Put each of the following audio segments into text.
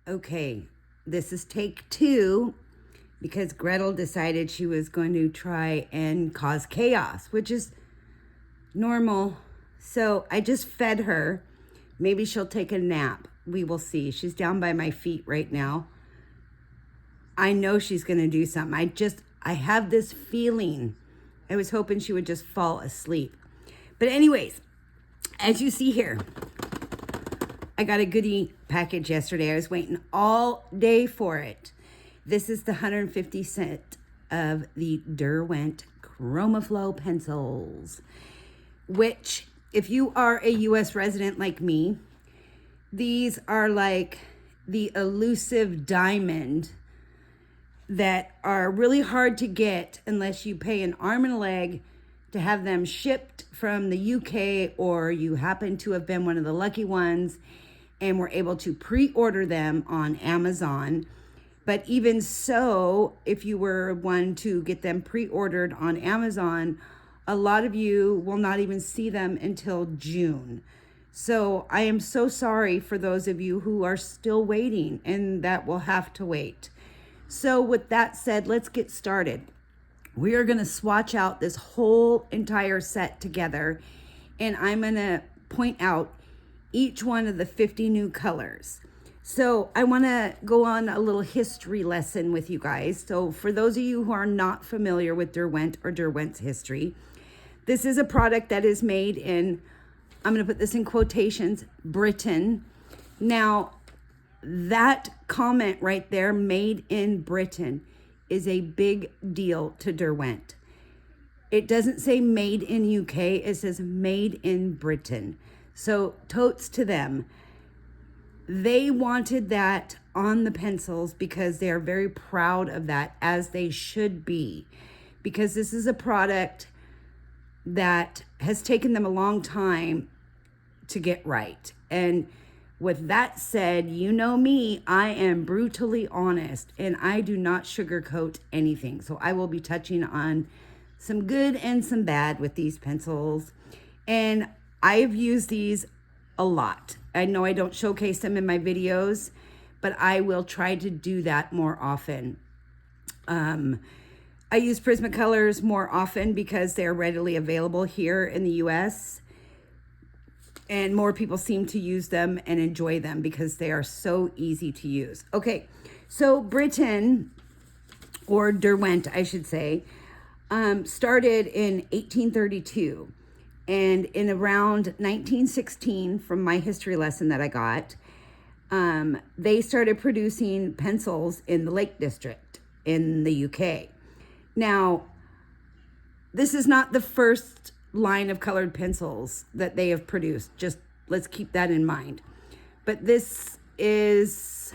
Okay, this is take 2 because Gretel decided she was going to try and cause chaos, which is normal. So I just fed her. Maybe she'll take a nap. We will see. She's down by my feet right now. I know she's going to do something. I have this feeling. I was hoping she would just fall asleep. But anyways, as you see here, I got a goodie package yesterday. I was waiting all day for it. This is the 150 cent of the Derwent Chromaflow pencils, which if you are a US resident like me, these are like the elusive diamond that are really hard to get unless you pay an arm and a leg to have them shipped from the UK, or you happen to have been one of the lucky ones and were able to pre-order them on Amazon. But even so, if you were one to get them pre-ordered on Amazon, a lot of you will not even see them until June. So I am so sorry for those of you who are still waiting and that will have to wait. So with that said, let's get started. We are going to swatch out this whole entire set together, and I'm going to point out each one of the 50 new colors. So I want to go on a little history lesson with you guys. So for those of you who are not familiar with Derwent or Derwent's history, this is a product that is made in, I'm going to put this in quotations, Britain. Now, that comment right there, made in Britain, is a big deal to Derwent. It doesn't say made in UK, it says made in Britain. So totes to them. They wanted that on the pencils because they are very proud of that, as they should be, because this is a product that has taken them a long time to get right. And with that said, you know me, I am brutally honest and I do not sugarcoat anything. So I will be touching on some good and some bad with these pencils. And I've used these a lot. I know I don't showcase them in my videos, but I will try to do that more often. I use Prismacolors more often because they're readily available here in the US. And more people seem to use them and enjoy them because they are so easy to use. Okay, so Britain, or Derwent, I should say, started in 1832. And in around 1916, from my history lesson that I got, they started producing pencils in the Lake District in the UK. Now, this is not the first line of colored pencils that they have produced. Just let's keep that in mind. But this is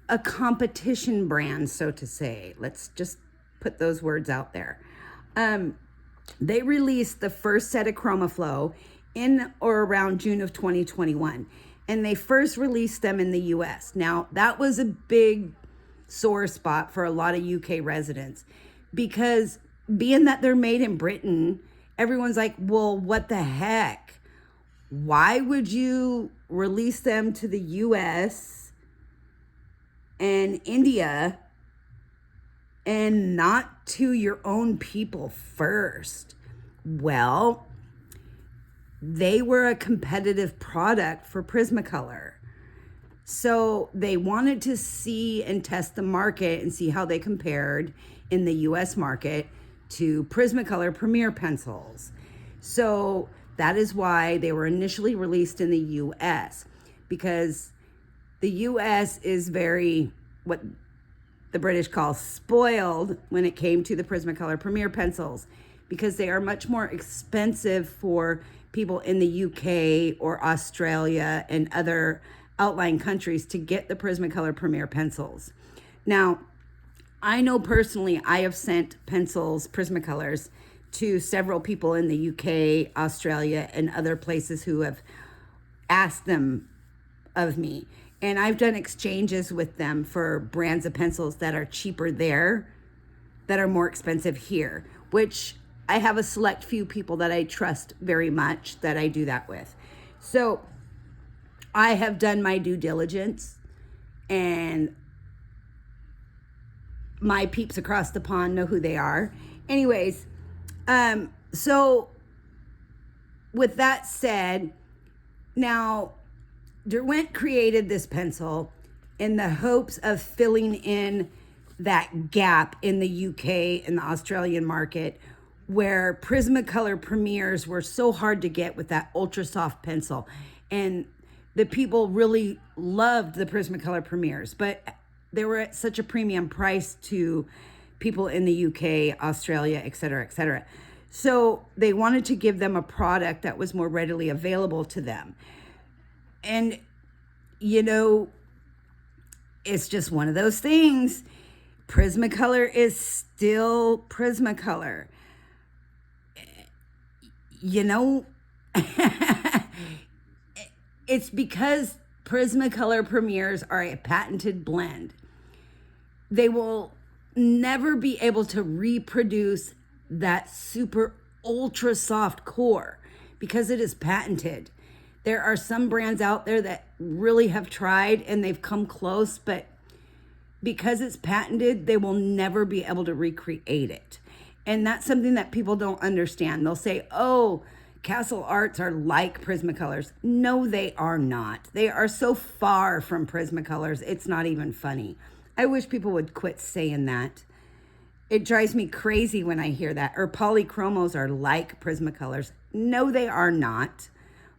a competition brand, so to say. Let's just put those words out there. They released the first set of chromaflow in or around June of 2021. And they first released them in the US. Now, that was a big sore spot for a lot of UK residents, because being that they're made in Britain, everyone's like, well, what the heck? Why would you release them to the US and India and not to your own people first? Well, they were a competitive product for Prismacolor. So they wanted to see and test the market and see how they compared in the US market to Prismacolor Premier pencils. So that is why they were initially released in the US, because the US is very, what the British call, spoiled when it came to the Prismacolor Premier pencils, because they are much more expensive for people in the UK or Australia and other outlying countries to get the Prismacolor Premier pencils. Now, I know personally I have sent pencils, Prismacolors, to several people in the UK, Australia, and other places who have asked them of me. And I've done exchanges with them for brands of pencils that are cheaper there, that are more expensive here, which I have a select few people that I trust very much that I do that with. So I have done my due diligence, and my peeps across the pond know who they are. Anyways, so with that said, now Derwent created this pencil in the hopes of filling in that gap in the UK and the Australian market where Prismacolor premieres were so hard to get with that ultra soft pencil. And the people really loved the Prismacolor premieres, but they were at such a premium price to people in the UK, Australia, et cetera, et cetera. So they wanted to give them a product that was more readily available to them. And, you know, it's just one of those things. Prismacolor is still Prismacolor. You know, it's because Prismacolor premieres are a patented blend. They will never be able to reproduce that super ultra soft core because it is patented. There are some brands out there that really have tried and they've come close, but because it's patented, they will never be able to recreate it. And that's something that people don't understand. They'll say, oh, Castle Arts are like Prismacolors. No, they are not. They are so far from Prismacolors, it's not even funny. I wish people would quit saying that. It drives me crazy when I hear that. Or polychromos are like Prismacolors. No, they are not.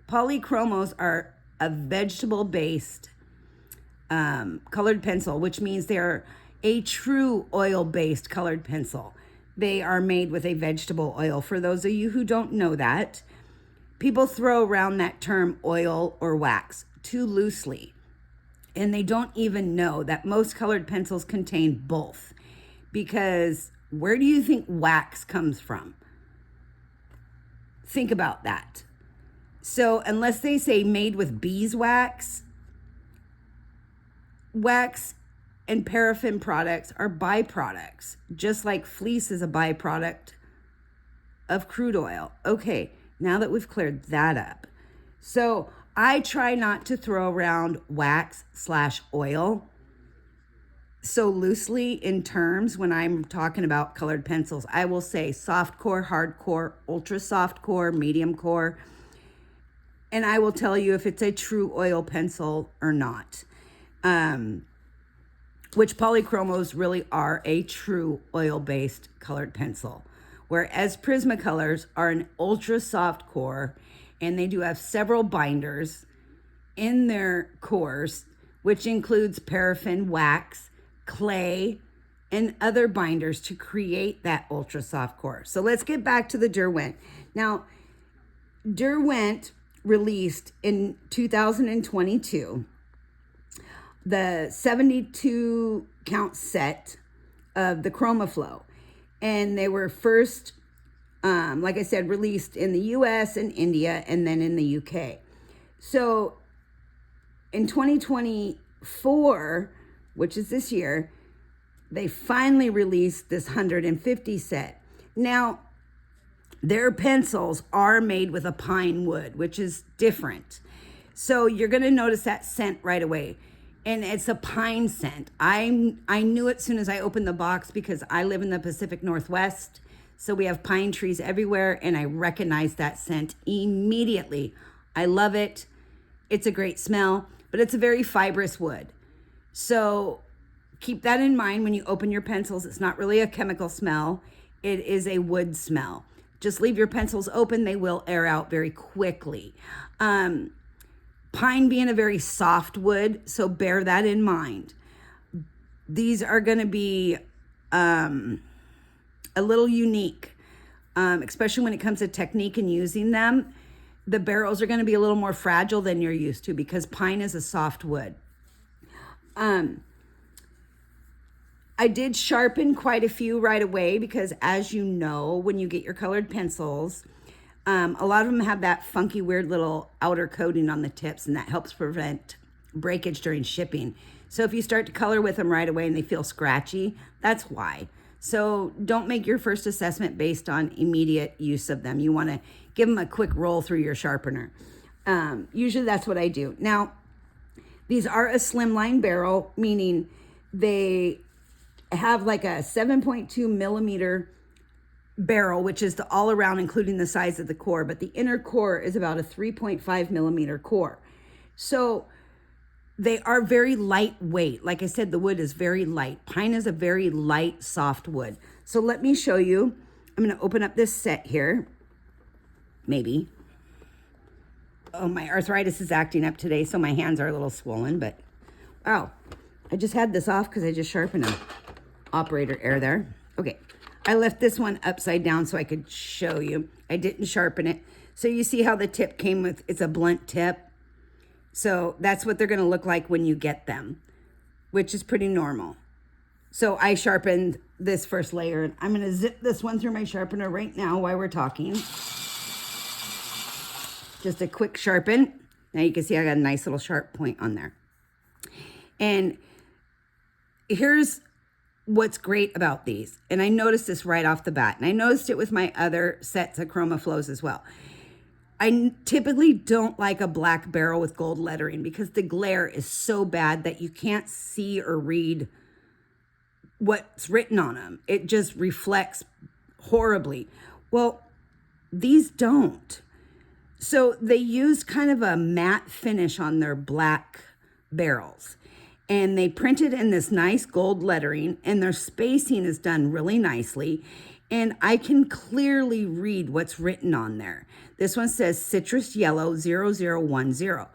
Polychromos are a vegetable-based colored pencil, which means they're a true oil-based colored pencil. They are made with a vegetable oil. For those of you who don't know that, people throw around that term oil or wax too loosely. And they don't even know that most colored pencils contain both. Because where do you think wax comes from? Think about that. So unless they say made with beeswax, wax and paraffin products are byproducts, just like fleece is a byproduct of crude oil. Okay, now that we've cleared that up. So I try not to throw around wax/oil so loosely in terms when I'm talking about colored pencils. I will say soft core, hard core, ultra soft core, medium core, and I will tell you if it's a true oil pencil or not. Which polychromos really are a true oil-based colored pencil. Whereas Prismacolors are an ultra soft core, and they do have several binders in their cores, which includes paraffin, wax, clay, and other binders to create that ultra soft core. So let's get back to the Derwent. Now, Derwent released in 2022 the 72 count set of the chromaflow, and they were first like I said, released in the US and India and then in the UK. So in 2024, which is this year, they finally released this 150 set. Now, their pencils are made with a pine wood, which is different. So you're going to notice that scent right away. And it's a pine scent. I knew it as soon as I opened the box because I live in the Pacific Northwest. So we have pine trees everywhere, and I recognize that scent immediately. I love it. It's a great smell, but it's a very fibrous wood. So keep that in mind when you open your pencils. It's not really a chemical smell. It is a wood smell. Just leave your pencils open. They will air out very quickly. Pine being a very soft wood, so bear that in mind. These are going to be a little unique, especially when it comes to technique and using them. The barrels are going to be a little more fragile than you're used to because pine is a soft wood. I did sharpen quite a few right away because, as you know, when you get your colored pencils, a lot of them have that funky, weird little outer coating on the tips, and that helps prevent breakage during shipping. So if you start to color with them right away and they feel scratchy, that's why. So don't make your first assessment based on immediate use of them. You want to give them a quick roll through your sharpener. Usually that's what I do. Now, These are a slimline barrel, meaning they have like a 7.2 millimeter barrel, which is the all around, including the size of the core, but the inner core is about a 3.5 millimeter core. So they are very lightweight. Like I said, the wood is very light. Pine is a very light, soft wood. So let me show you. I'm going to open up this set here. Maybe. Oh, my arthritis is acting up today, so my hands are a little swollen, but wow. I just had this off because I just sharpened them. Operator error there. Okay. I left this one upside down so I could show you. I didn't sharpen it. So you see how the tip came with, it's a blunt tip. So that's what they're going to look like when you get them, which is pretty normal. So I sharpened this first layer, and I'm going to zip this one through my sharpener right now while we're talking. Just a quick sharpen. Now you can see I got a nice little sharp point on there. And here's what's great about these. And I noticed this right off the bat. And I noticed it with my other sets of chromaflows as well. I typically don't like a black barrel with gold lettering because the glare is so bad that you can't see or read what's written on them. It just reflects horribly. Well, these don't. So they use kind of a matte finish on their black barrels. And they printed in this nice gold lettering, and their spacing is done really nicely. And I can clearly read what's written on there. This one says citrus yellow 0010.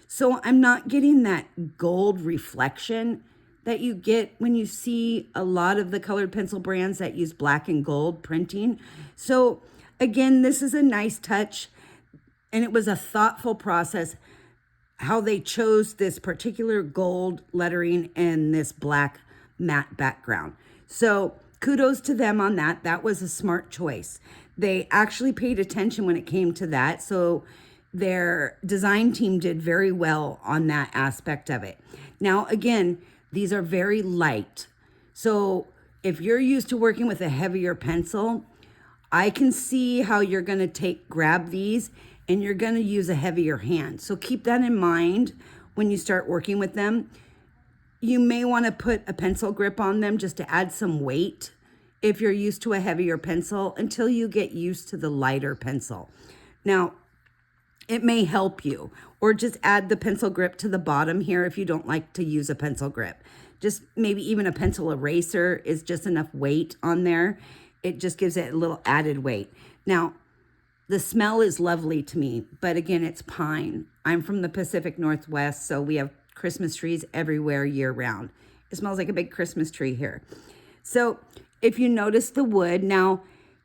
So I'm not getting that gold reflection that you get when you see a lot of the colored pencil brands that use black and gold printing. So again, this is a nice touch, and it was a thoughtful process how they chose this particular gold lettering and this black matte background. So kudos to them on that. That was a smart choice. They actually paid attention when it came to that. So their design team did very well on that aspect of it. Now, again, these are very light. So if you're used to working with a heavier pencil, I can see how you're going to grab these and you're going to use a heavier hand. So keep that in mind when you start working with them. You may want to put a pencil grip on them just to add some weight if you're used to a heavier pencil until you get used to the lighter pencil. Now, it may help you, or just add the pencil grip to the bottom here if you don't like to use a pencil grip. Just maybe even a pencil eraser is just enough weight on there. It just gives it a little added weight. Now, the smell is lovely to me, but again, it's pine. I'm from the Pacific Northwest, so we have Christmas trees everywhere year round. It smells like a big Christmas tree here. So if you notice the wood, now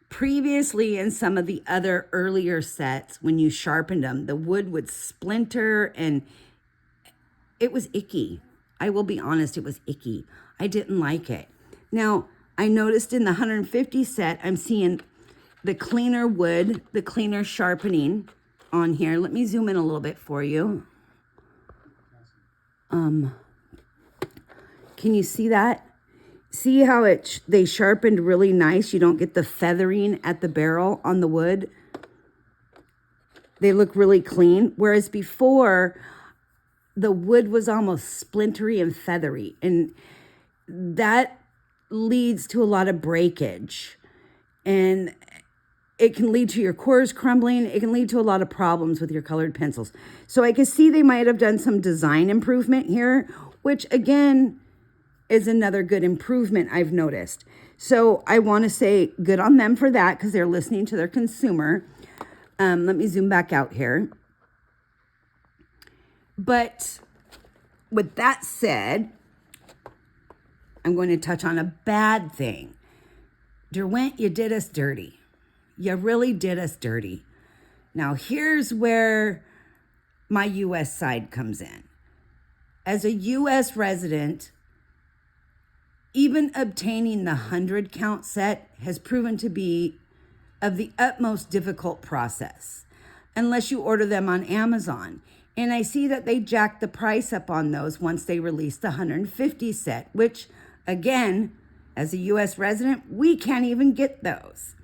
previously in some of the other earlier sets, when you sharpened them, the wood would splinter and it was icky. I will be honest, it was icky. I didn't like it. Now, I noticed in the 150 set, I'm seeing the cleaner wood, the cleaner sharpening on here. Let me zoom in a little bit for you. Can you see that? See how they sharpened really nice? You don't get the feathering at the barrel on the wood. They look really clean. Whereas before, the wood was almost splintery and feathery. And that leads to a lot of breakage. And it can lead to your cores crumbling. It can lead to a lot of problems with your colored pencils. So I can see they might have done some design improvement here, which again is another good improvement I've noticed. So I want to say good on them for that because they're listening to their consumer. Let me zoom back out here. But with that said, I'm going to touch on a bad thing. Derwent, you did us dirty. You really did us dirty. Now, here's where my U.S. side comes in. As a U.S. resident, even obtaining the 100 count set has proven to be of the utmost difficult process, unless you order them on Amazon. And I see that they jacked the price up on those once they released the 150 set, which, again, as a U.S. resident, we can't even get those.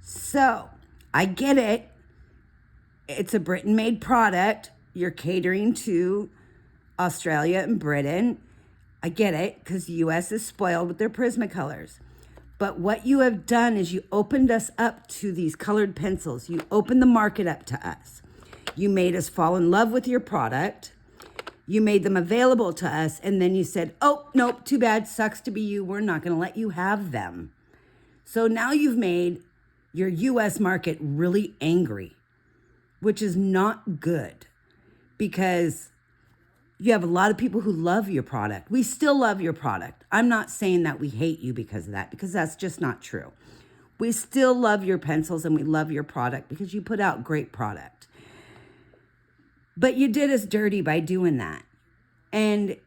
So I get it. It's a Britain-made product. You're catering to Australia and Britain. I get it, because the US is spoiled with their Prismacolors. But what you have done is you opened us up to these colored pencils. You opened the market up to us. You made us fall in love with your product. You made them available to us. And then you said, oh, nope, too bad, sucks to be you. We're not going to let you have them. So now you've made your US market really angry, which is not good, because you have a lot of people who love your product. We still love your product. I'm not saying that we hate you because of that, because that's just not true. We still love your pencils and we love your product because you put out great product. But you did us dirty by doing that. And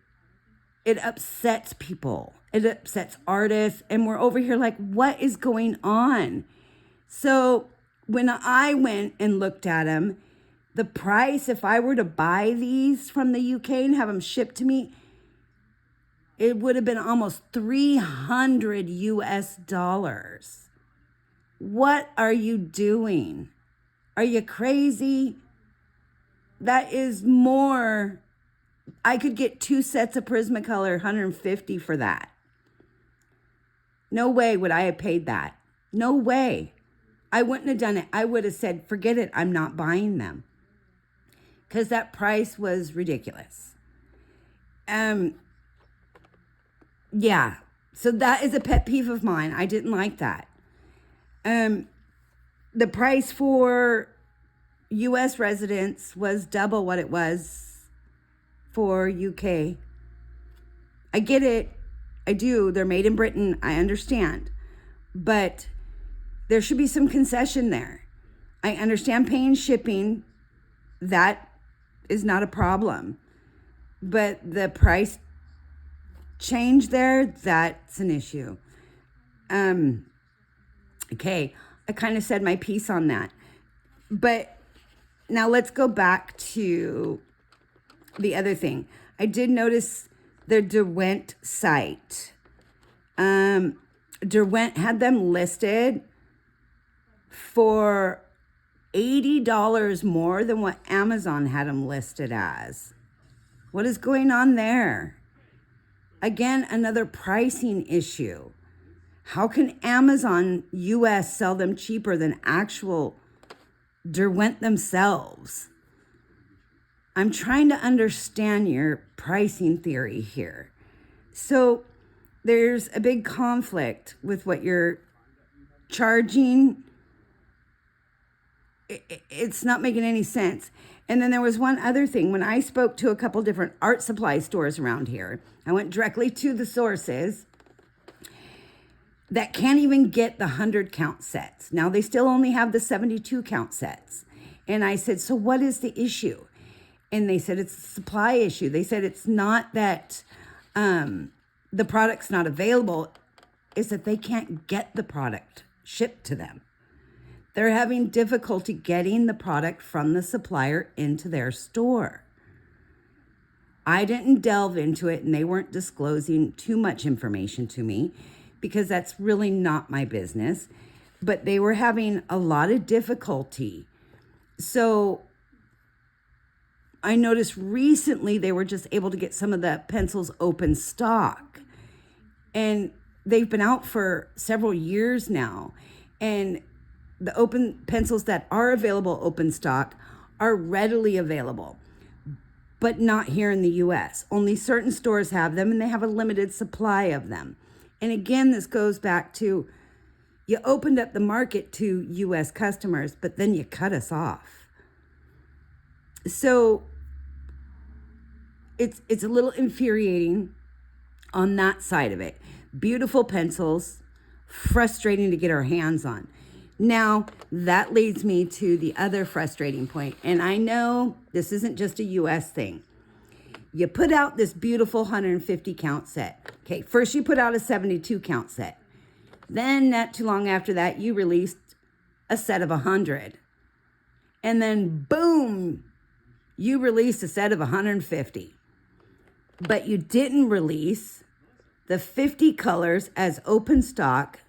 it upsets people. It upsets artists. And we're over here like, what is going on? So when I went and looked at them, the price, if I were to buy these from the UK and have them shipped to me, it would have been almost 300 US dollars. What are you doing? Are you crazy? That is more. I could get 2 sets of Prismacolor, 150 for that. No way would I have paid that. No way. I wouldn't have done it. I would have said, forget it, I'm not buying them. Because that price was ridiculous. Yeah, so that is a pet peeve of mine. I didn't like that. The price for US residents was double what it was for UK. I get it. I do. They're made in Britain. I understand. But there should be some concession there. I understand paying shipping. That is not a problem. But the price change there, that's an issue. Okay, I kind of said my piece on that. But now let's go back to the other thing. I did notice the Derwent site. Derwent had them listed for $80 more than what Amazon had them listed as. What is going on there? Again, another pricing issue. How can Amazon US sell them cheaper than actual Derwent themselves? I'm trying to understand your pricing theory here. So there's a big conflict with what you're charging. It's not making any sense. And then there was one other thing. When I spoke to a couple different art supply stores around here, I went directly to the sources that can't even get the 100 count sets. Now they still only have the 72 count sets. And I said, so what is the issue? And they said, it's a supply issue. They said, it's not that the product's not available. It's that they can't get the product shipped to them. They're having difficulty getting the product from the supplier into their store. I didn't delve into it, and they weren't disclosing too much information to me because that's really not my business. But they were having a lot of difficulty. So I noticed recently they were just able to get some of the pencils open stock. And they've been out for several years now. And the open pencils that are available open stock are readily available, but not here in the US. Only certain stores have them, and they have a limited supply of them. And again, this goes back to, you opened up the market to US customers, but then you cut us off. So it's a little infuriating on that side of it. Beautiful pencils, frustrating to get our hands on. Now, that leads me to the other frustrating point. And I know this isn't just a US thing. You put out this beautiful 150 count set. Okay, first you put out a 72 count set. Then not too long after that, you released a set of 100. And then boom, you released a set of 150. But you didn't release the 50 colors as open stock,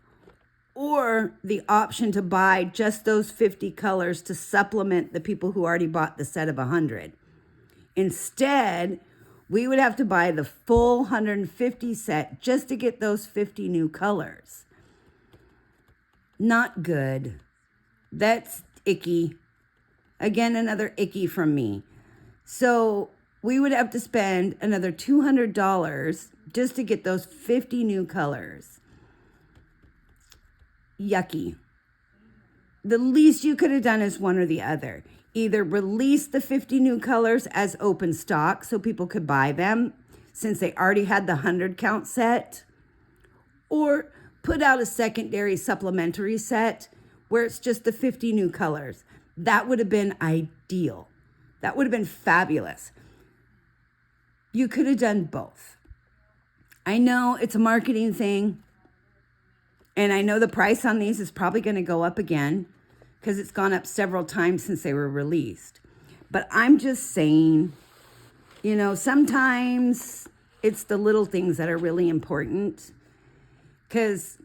or the option to buy just those 50 colors to supplement the people who already bought the set of 100. Instead, we would have to buy the full 150 set just to get those 50 new colors. Not good. That's icky. Again, another icky from me. So we would have to spend another $200 just to get those 50 new colors. Yucky. The least you could have done is one or the other. Either release the 50 new colors as open stock so people could buy them since they already had the 100 count set, or put out a secondary supplementary set where it's just the 50 new colors. That would have been ideal. That would have been fabulous. You could have done both. I know it's a marketing thing, and I know the price on these is probably going to go up again because it's gone up several times since they were released. But I'm just saying, you know, sometimes it's the little things that are really important. Because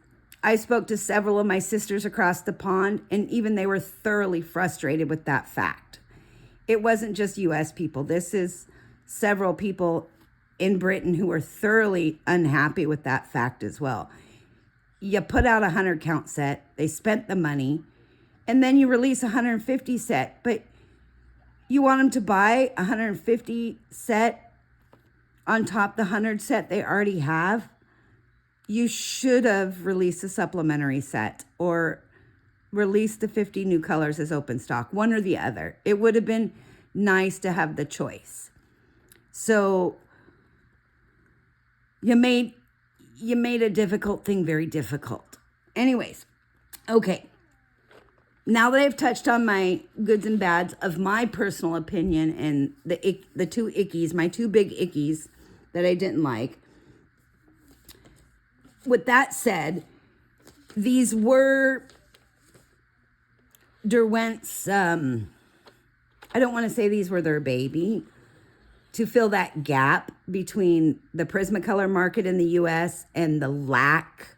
I spoke to several of my sisters across the pond, and even they were thoroughly frustrated with that fact. It wasn't just US people. This is several people in Britain who were thoroughly unhappy with that fact as well. You put out a 100 count set, they spent the money, and then you release a 150 set, but you want them to buy a 150 set on top of the 100 set they already have? You should have released a supplementary set or released the 50 new colors as open stock, one or the other. It would have been nice to have the choice. So you made a difficult thing very difficult. Anyways, okay. Now that I've touched on my goods and bads of my personal opinion and the two ickies, my two big ickies that I didn't like. With that said, these were Derwent's, I don't want to say these were their baby, to fill that gap between the Prismacolor market in the US and the lack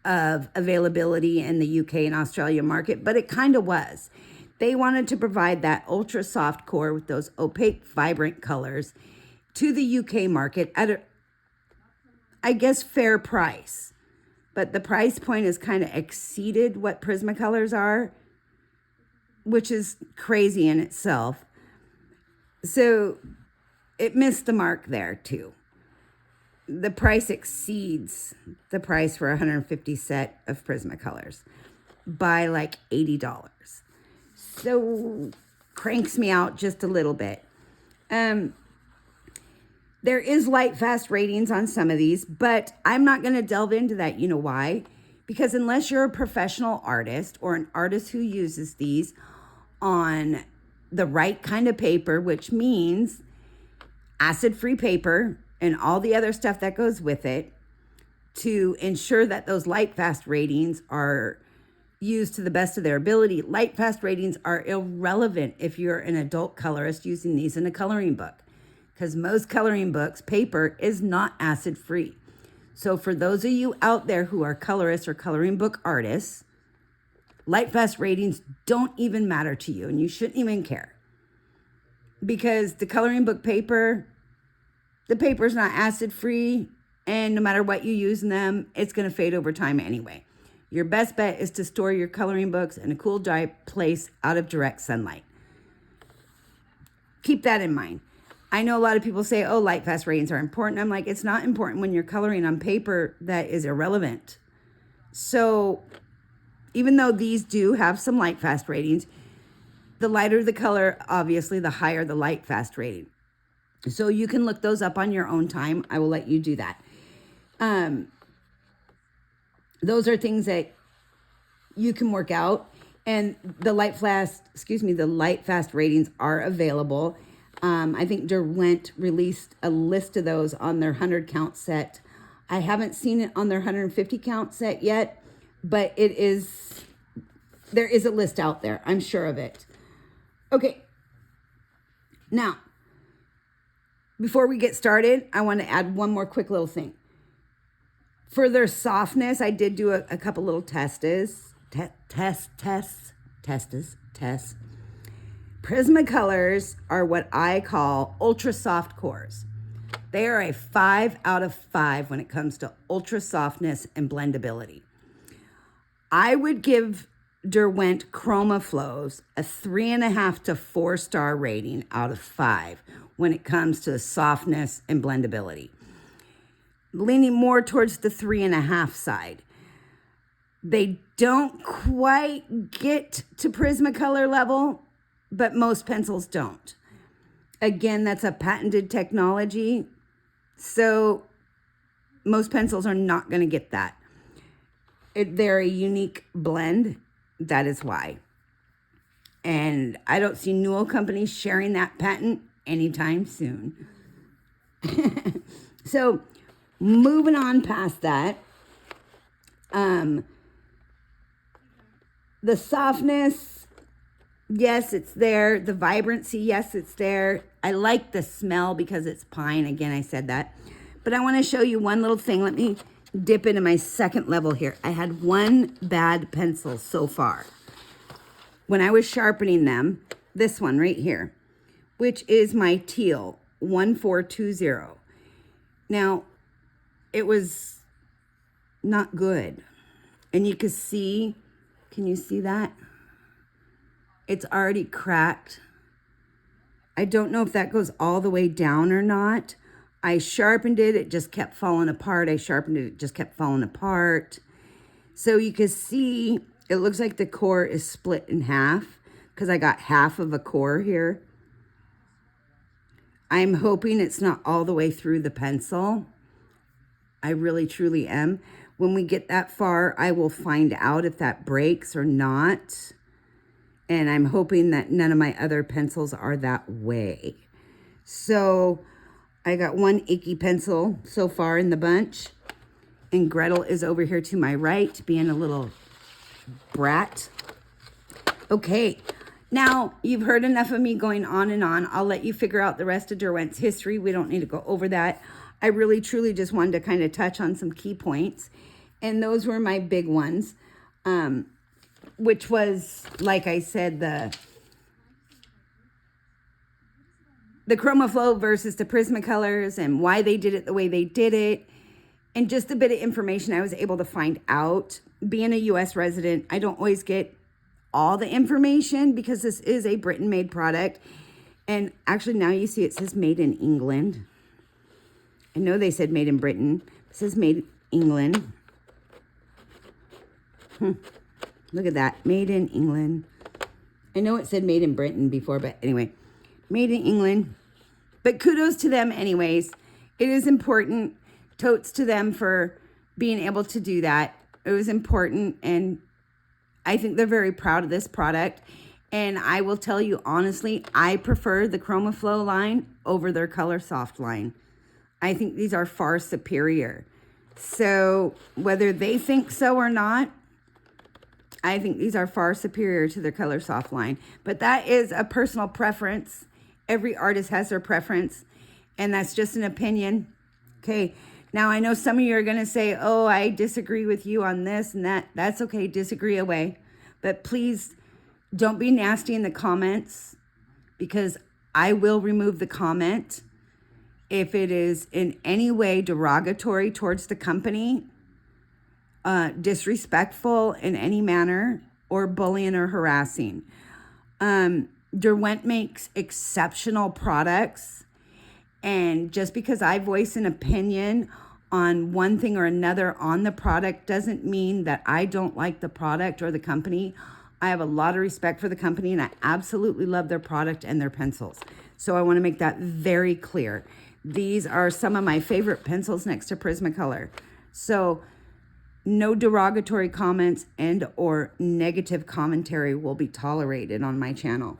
of availability in the UK and Australia market, but it kind of was. They wanted to provide that ultra soft core with those opaque, vibrant colors to the UK market at a, I guess, fair price. But the price point has kind of exceeded what Prismacolors are, which is crazy in itself. So it missed the mark there too. The price exceeds the price for a 150 set of Prismacolors by like $80. So cranks me out just a little bit. There is light fast ratings on some of these, but I'm not going to delve into that. You know why? Because unless you're a professional artist or an artist who uses these on the right kind of paper, which means acid-free paper and all the other stuff that goes with it, to ensure that those light fast ratings are used to the best of their ability. Light fast ratings are irrelevant if you're an adult colorist using these in a coloring book, because most coloring books, paper is not acid-free. So for those of you out there who are colorists or coloring book artists, light fast ratings don't even matter to you, and you shouldn't even care. Because the coloring book paper, the paper is not acid-free, and no matter what you use in them, it's going to fade over time anyway. Your best bet is to store your coloring books in a cool, dry place out of direct sunlight. Keep that in mind. I know a lot of people say, oh, light fast ratings are important. I'm like, it's not important when you're coloring on paper that is irrelevant. So even though these do have some light fast ratings, the lighter the color, obviously, the higher the light fast rating. So you can look those up on your own time. I will let you do that. Those are things that you can work out. And the light fast ratings are available. I think Derwent released a list of those on their 100 count set. I haven't seen it on their 150 count set yet, but there is a list out there. I'm sure of it. Okay. Now, before we get started, I want to add one more quick little thing. For their softness, I did do a couple little tests. Prismacolors are what I call ultra soft cores. They are a 5 out of 5 when it comes to ultra softness and blendability. I would give Derwent Chromaflows a 3.5 to 4 star rating out of 5 when it comes to softness and blendability. Leaning more towards the 3.5 side. They don't quite get to Prismacolor level, but most pencils don't. Again, that's a patented technology, so most pencils are not going to get that. They're a unique blend, that is why. And I don't see Newell Company sharing that patent anytime soon. So, moving on past that, the softness, yes, it's there. The vibrancy, yes, it's there. I like the smell because it's pine. Again, I said that. But I want to show you one little thing. Let me dip into my second level here. I had one bad pencil so far. When I was sharpening them, this one right here, which is my teal 1420. Now, it was not good. And you can see, can you see that? It's already cracked. I don't know if that goes all the way down or not. I sharpened it, it just kept falling apart. I sharpened it, it just kept falling apart. So you can see, it looks like the core is split in half because I got half of a core here. I'm hoping it's not all the way through the pencil. I really, truly am. When we get that far, I will find out if that breaks or not. And I'm hoping that none of my other pencils are that way. So I got one icky pencil so far in the bunch. And Gretel is over here to my right, being a little brat. Okay, now you've heard enough of me going on and on. I'll let you figure out the rest of Derwent's history. We don't need to go over that. I really, truly just wanted to kind of touch on some key points. And those were my big ones, which was, like I said, the chromaflow versus the Prismacolors and why they did it the way they did it. And just a bit of information I was able to find out. Being a U.S. resident, I don't always get all the information because this is a Britain-made product. And actually now you see it says made in England. I know they said made in Britain. It says made in England. Look at that. Made in England. I know it said made in Britain before, but anyway. Made in England. But kudos to them anyways. It is important. Totes to them for being able to do that. It was important, and I think they're very proud of this product. And I will tell you honestly, I prefer the Chromaflow line over their Color Soft line. I think these are far superior. So whether they think so or not, I think these are far superior to their Color Soft line. But that is a personal preference. Every artist has their preference, and that's just an opinion. Okay, now I know some of you are going to say, oh, I disagree with you on this and that. That's okay, disagree away. But please don't be nasty in the comments, because I will remove the comment if it is in any way derogatory towards the company, disrespectful in any manner, or bullying or harassing. Derwent makes exceptional products, and just because I voice an opinion on one thing or another on the product doesn't mean that I don't like the product or the company. I have a lot of respect for the company, and I absolutely love their product and their pencils. So I want to make that very clear. These are some of my favorite pencils next to Prismacolor. So no derogatory comments and or negative commentary will be tolerated on my channel.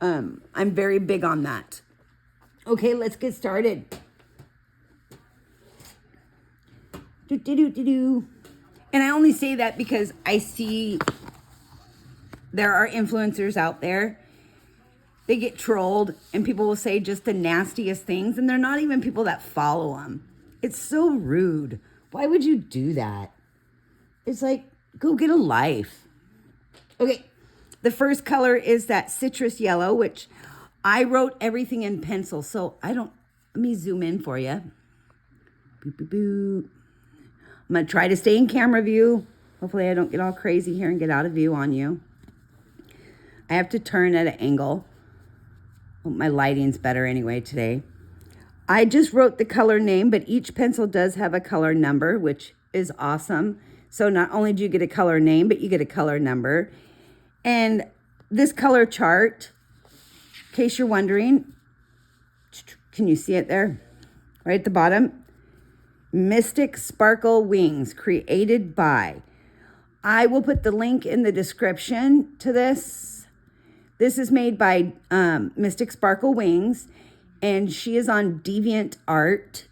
I'm very big on that. Okay, let's get started. And I only say that because I see there are influencers out there. They get trolled and people will say just the nastiest things, and they're not even people that follow them. It's so rude. Why would you do that? It's like, go get a life. Okay, the first color is that citrus yellow, which I wrote everything in pencil, so I don't Let me zoom in for you. Boop, boop, boop. I'm going to try to stay in camera view. Hopefully I don't get all crazy here and get out of view on you. I have to turn at an angle. Oh, my lighting's better anyway today. I just wrote the color name, but each pencil does have a color number, which is awesome. So not only do you get a color name, but you get a color number. And this color chart, in case you're wondering, can you see it there? Right at the bottom. Mystic Sparkle Wings, created by. I will put the link in the description to this. This is made by Mystic Sparkle Wings, and she is on DeviantArt.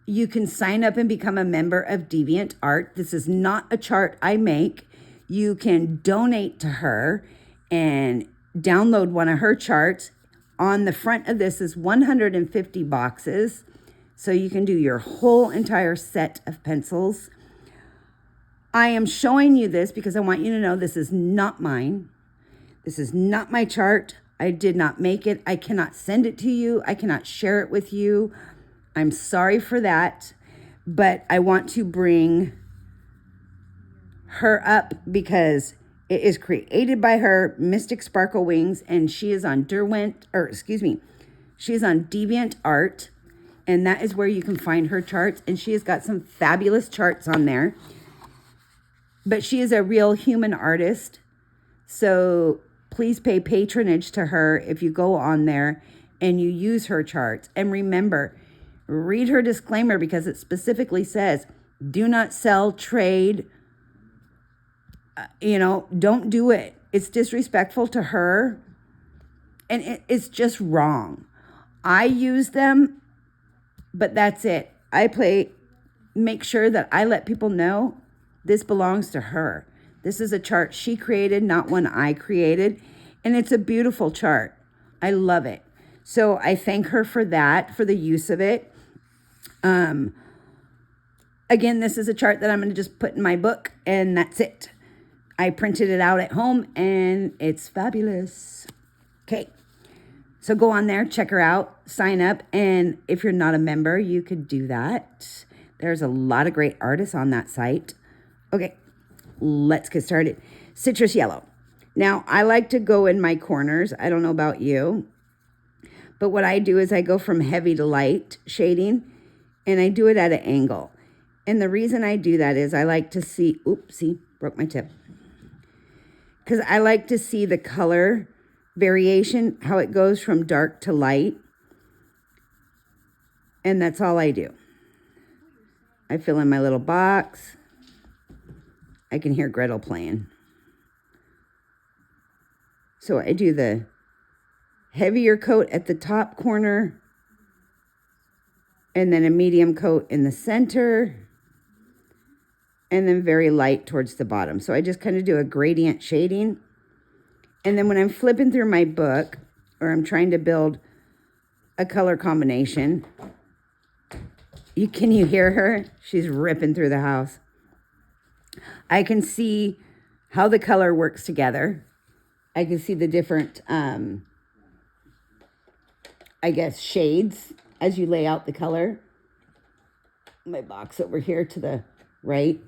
You can sign up and become a member of DeviantArt. This is not a chart I make. You can donate to her and download one of her charts. On the front of this is 150 boxes. So you can do your whole entire set of pencils. I am showing you this because I want you to know this is not mine. This is not my chart. I did not make it. I cannot send it to you. I cannot share it with you. I'm sorry for that. But I want to bring her up because it is created by her, Mystic Sparkle Wings, and she is on she is on DeviantArt. And that is where you can find her charts. And she has got some fabulous charts on there. But she is a real human artist. So please pay patronage to her if you go on there and you use her charts. And remember, read her disclaimer because it specifically says, do not sell, trade. Don't do it. It's disrespectful to her. And it's just wrong. I use them. But that's it. Make sure that I let people know this belongs to her. This is a chart she created, not one I created. And it's a beautiful chart. I love it. So I thank her for that, for the use of it. Again, this is a chart that I'm going to just put in my book, and that's it. I printed it out at home, and it's fabulous. Okay. So go on there, check her out, sign up, and if you're not a member, you could do that. There's a lot of great artists on that site. Okay, let's get started. Citrus yellow. Now, I like to go in my corners. I don't know about you, but what I do is I go from heavy to light shading, and I do it at an angle. And the reason I do that is I like to see, oopsie, broke my tip. Because I like to see the color variation, how it goes from dark to light. And that's all I do. I fill in my little box. I can hear Gretel playing. So I do the heavier coat at the top corner, and then a medium coat in the center, and then very light towards the bottom. So I just kind of do a gradient shading. And then when I'm flipping through my book, or I'm trying to build a color combination, can you hear her? She's ripping through the house. I can see how the color works together. I can see the different, shades as you lay out the color. My box over here to the right.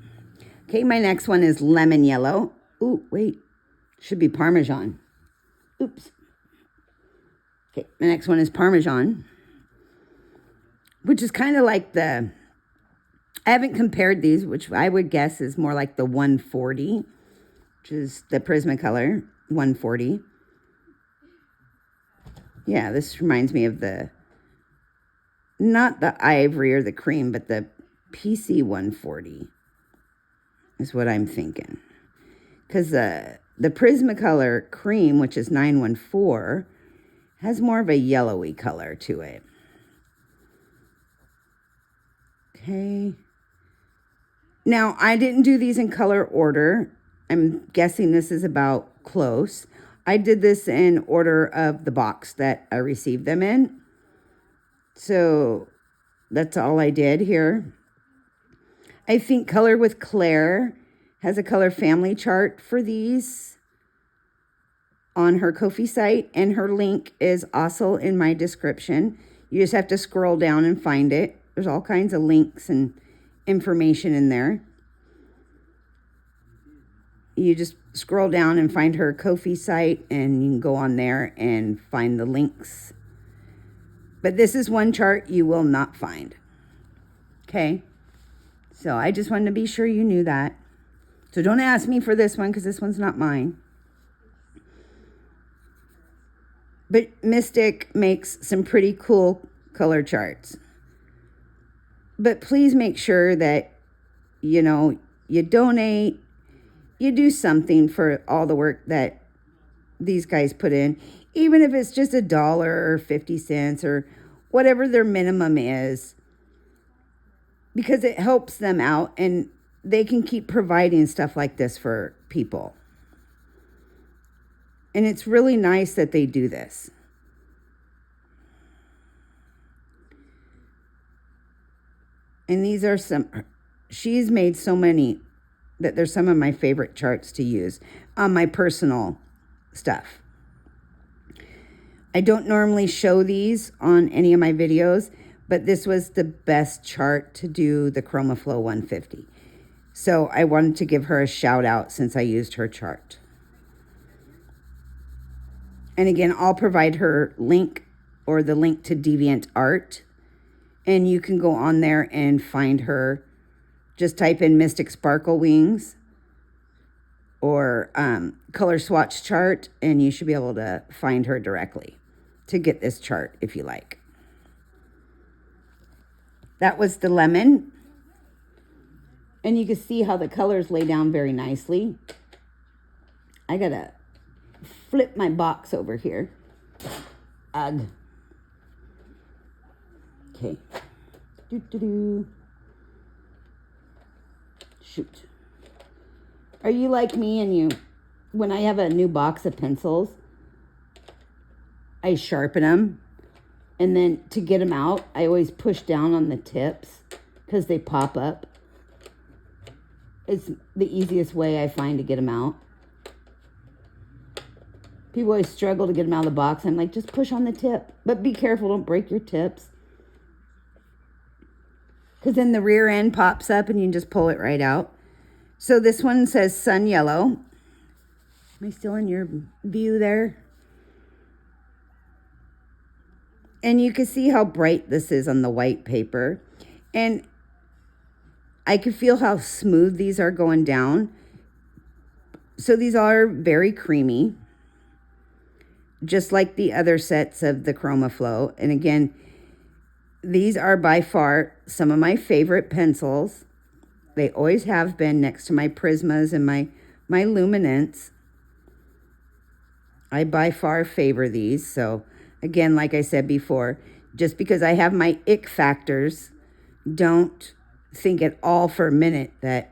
Okay, my next one is lemon yellow. Ooh, wait. Should be Parmesan. Oops. Okay, the next one is Parmesan, which is kind of like I haven't compared these, which I would guess is more like the 140, which is the Prismacolor 140. Yeah, this reminds me of not the ivory or the cream, but the PC 140 is what I'm thinking. Because the Prismacolor cream, which is 914, has more of a yellowy color to it. Okay. Now, I didn't do these in color order. I'm guessing this is about close. I did this in order of the box that I received them in. So that's all I did here. I think Color with Claire has a color family chart for these on her Ko-fi site, and her link is also in my description. You just have to scroll down and find it. There's all kinds of links and information in there. You just scroll down and find her Ko-fi site, and you can go on there and find the links. But this is one chart you will not find. Okay? So I just wanted to be sure you knew that. So don't ask me for this one because this one's not mine. But Mystic makes some pretty cool color charts. But please make sure that, you know, you donate, you do something for all the work that these guys put in, even if it's just $1 or 50 cents or whatever their minimum is, because it helps them out and they can keep providing stuff like this for people. And it's really nice that they do this. And these are some, she's made so many that they're some of my favorite charts to use on my personal stuff. I don't normally show these on any of my videos, but this was the best chart to do the Chromaflow 150. So I wanted to give her a shout out since I used her chart. And again, I'll provide her link or the link to DeviantArt. And you can go on there and find her. Just type in Mystic Sparkle Wings or color swatch chart, and you should be able to find her directly to get this chart if you like. That was the lemon. And you can see how the colors lay down very nicely. I gotta flip my box over here. Ugh. Okay. Shoot. Are you like me and when I have a new box of pencils, I sharpen them, and then to get them out, I always push down on the tips because they pop up. It's the easiest way I find to get them out. People always struggle to get them out of the box. I'm like, just push on the tip. But be careful, don't break your tips. Because then the rear end pops up and you can just pull it right out. So this one says Sun Yellow. Am I still in your view there? And you can see how bright this is on the white paper. And I can feel how smooth these are going down. So these are very creamy, just like the other sets of the Chromaflow. And again, these are by far some of my favorite pencils. They always have been next to my Prismas and my Luminance. I by far favor these. So again, like I said before, just because I have my ick factors, don't think at all for a minute that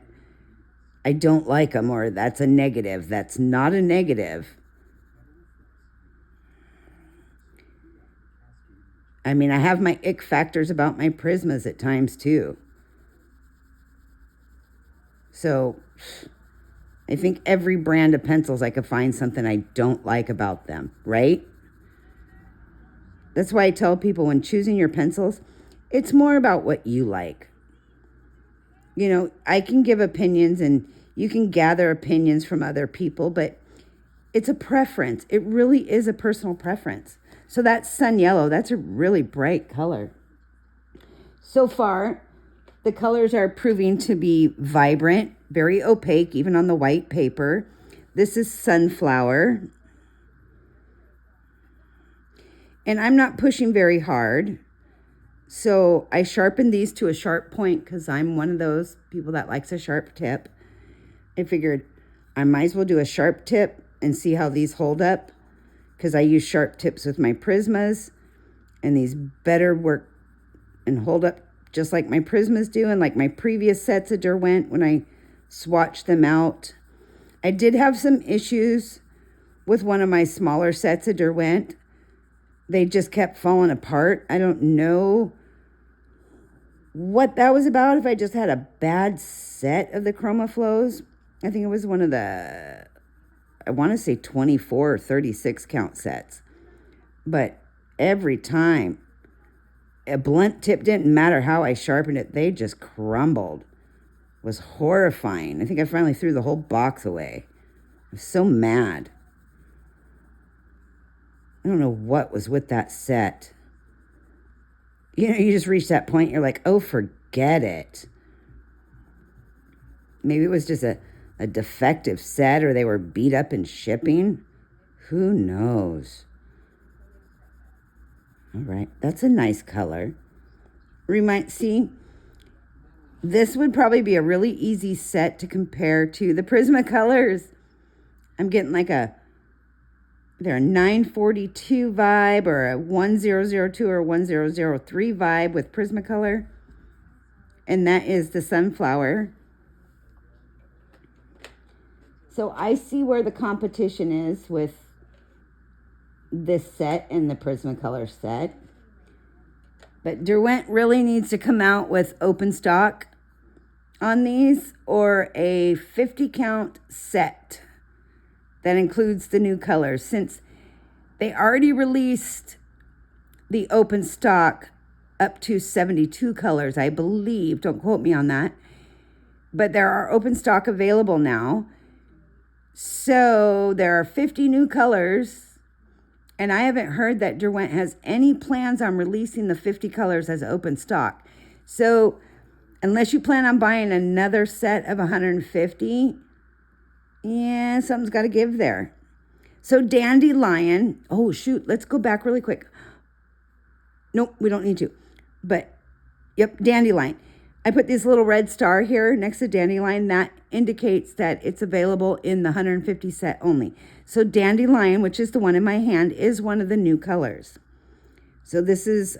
I don't like them or that's a negative. That's not a negative. I mean, I have my ick factors about my Prismas at times too. So I think every brand of pencils I could find something I don't like about them, right? That's why I tell people when choosing your pencils, it's more about what you like. You know, I can give opinions and you can gather opinions from other people, but it's a preference. It really is a personal preference. So that's Sun Yellow. That's a really bright color. So far, the colors are proving to be vibrant, very opaque, even on the white paper. This is Sunflower. And I'm not pushing very hard. So I sharpened these to a sharp point because I'm one of those people that likes a sharp tip. I figured I might as well do a sharp tip and see how these hold up, because I use sharp tips with my Prismas, and these better work and hold up just like my Prismas do and like my previous sets of Derwent when I swatched them out. I did have some issues with one of my smaller sets of Derwent. They just kept falling apart. I don't know what that was about, if I just had a bad set of the Chromaflows. I think it was one of the, I want to say 24 or 36 count sets. But every time a blunt tip didn't matter how I sharpened it. They just crumbled. It was horrifying. I think I finally threw the whole box away. I was so mad. I don't know what was with that set. You know, you just reach that point, you're like, oh, forget it. Maybe it was just a defective set, or they were beat up in shipping. Who knows? All right, that's a nice color. See, this would probably be a really easy set to compare to the Prismacolors. I'm getting like either a 942 vibe or a 1002 or 1003 vibe with Prismacolor. And that is the sunflower. So I see where the competition is with this set and the Prismacolor set. But Derwent really needs to come out with open stock on these, or a 50 count set that includes the new colors, since they already released the open stock up to 72 colors, I believe. Don't quote me on that. But there are open stock available now. So there are 50 new colors, and I haven't heard that Derwent has any plans on releasing the 50 colors as open stock. So unless you plan on buying another set of 150, yeah, something's got to give there. So Dandelion, oh shoot, let's go back really quick. Nope, we don't need to. But, yep, Dandelion. I put this little red star here next to Dandelion. That indicates that it's available in the 150 set only. So Dandelion, which is the one in my hand, is one of the new colors. So this is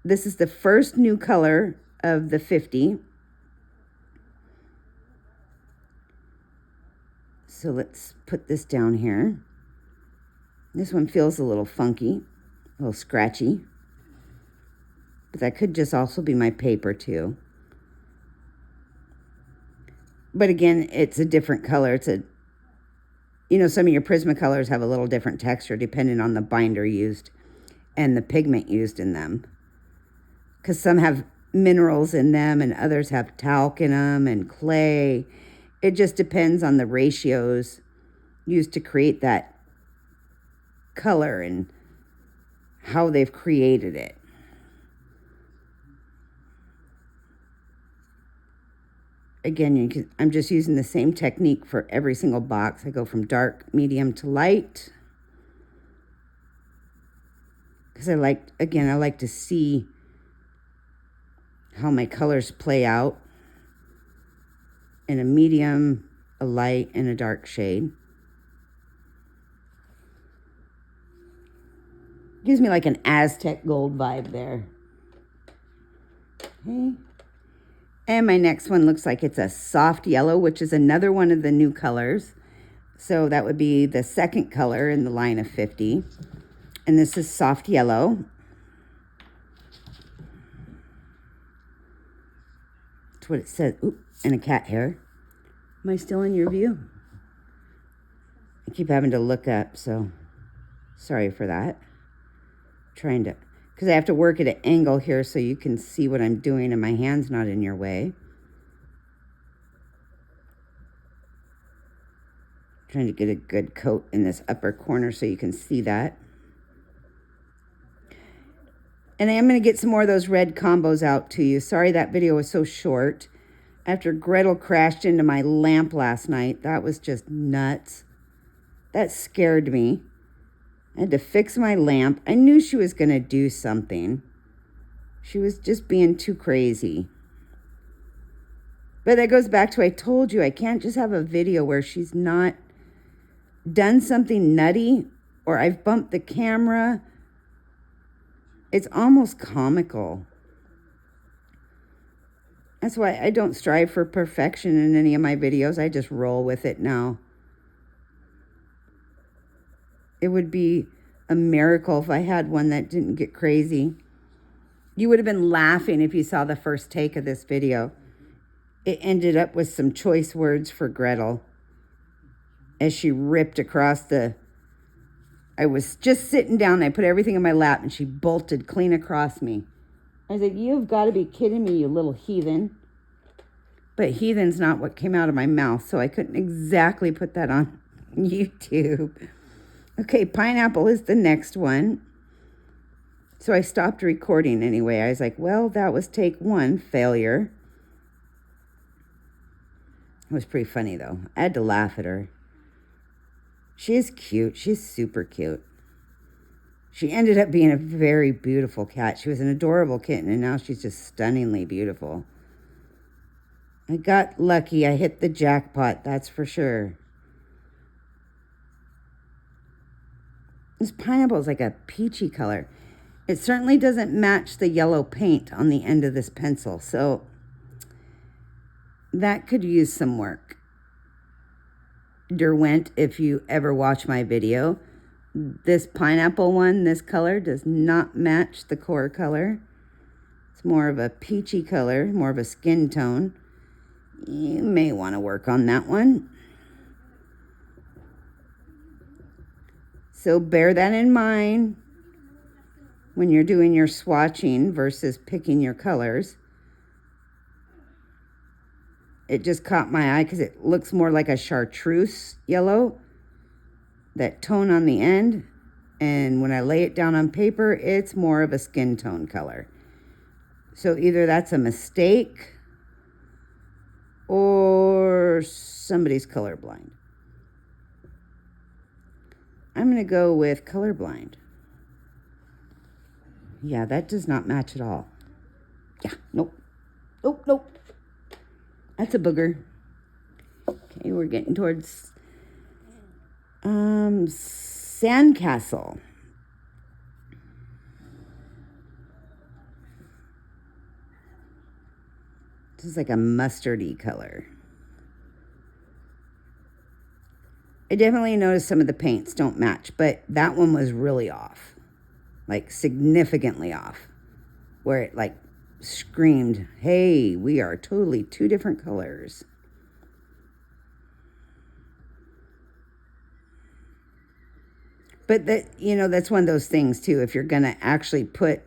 this is the first new color of the 50. So let's put this down here. This one feels a little funky, a little scratchy. But that could just also be my paper too. But again, it's a different color. It's you know, some of your Prismacolors have a little different texture depending on the binder used and the pigment used in them. Because some have minerals in them and others have talc in them and clay. It just depends on the ratios used to create that color and how they've created it. Again, I'm just using the same technique for every single box. I go from dark, medium to light. Because I like to see how my colors play out in a medium, a light, and a dark shade. Gives me like an Aztec gold vibe there. Okay. And my next one looks like it's a soft yellow, which is another one of the new colors. So that would be the second color in the line of 50. And this is soft yellow. That's what it says. Oop, and a cat hair. Am I still in your view? I keep having to look up, so sorry for that. Because I have to work at an angle here so you can see what I'm doing and my hand's not in your way. Trying to get a good coat in this upper corner so you can see that. And I am going to get some more of those red combos out to you. Sorry that video was so short. After Gretel crashed into my lamp last night, that was just nuts. That scared me. I had to fix my lamp. I knew she was going to do something. She was just being too crazy. But that goes back to, I told you, I can't just have a video where she's not done something nutty or I've bumped the camera. It's almost comical. That's why I don't strive for perfection in any of my videos. I just roll with it now. It would be a miracle if I had one that didn't get crazy. You would have been laughing if you saw the first take of this video. It ended up with some choice words for Gretel as she ripped across the I was just sitting down. I put everything in my lap, and she bolted clean across me. I was like, you've got to be kidding me, you little heathen. But heathen's not what came out of my mouth, so I couldn't exactly put that on YouTube. Okay, pineapple is the next one. So I stopped recording anyway. I was like, well, that was take one, failure. It was pretty funny, though. I had to laugh at her. She is cute. She's super cute. She ended up being a very beautiful cat. She was an adorable kitten, and now she's just stunningly beautiful. I got lucky. I hit the jackpot, that's for sure. This pineapple is like a peachy color. It certainly doesn't match the yellow paint on the end of this pencil, so that could use some work. Derwent, if you ever watch my video, this pineapple one, this color, does not match the core color. It's more of a peachy color, more of a skin tone. You may want to work on that one. So bear that in mind when you're doing your swatching versus picking your colors. It just caught my eye because it looks more like a chartreuse yellow, that tone on the end. And when I lay it down on paper, it's more of a skin tone color. So either that's a mistake or somebody's colorblind. I'm going to go with colorblind. Yeah, that does not match at all. Yeah, nope. Nope. That's a booger. Okay, we're getting towards sandcastle. This is like a mustardy color. I definitely noticed some of the paints don't match, but that one was really off. Like significantly off. Where it like screamed, hey, we are totally two different colors. But that, you know, that's one of those things too. If you're going to actually put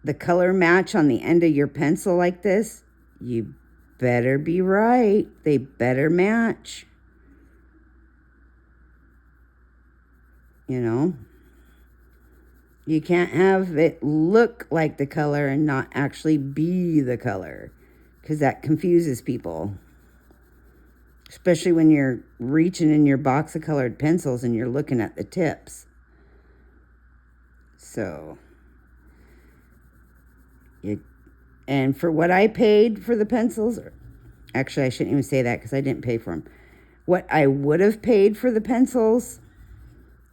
the color match on the end of your pencil like this, you better be right. They better match. You know, you can't have it look like the color and not actually be the color, because that confuses people. Especially when you're reaching in your box of colored pencils and you're looking at the tips. So, and for what I paid for the pencils, actually I shouldn't even say that because I didn't pay for them. What I would have paid for the pencils,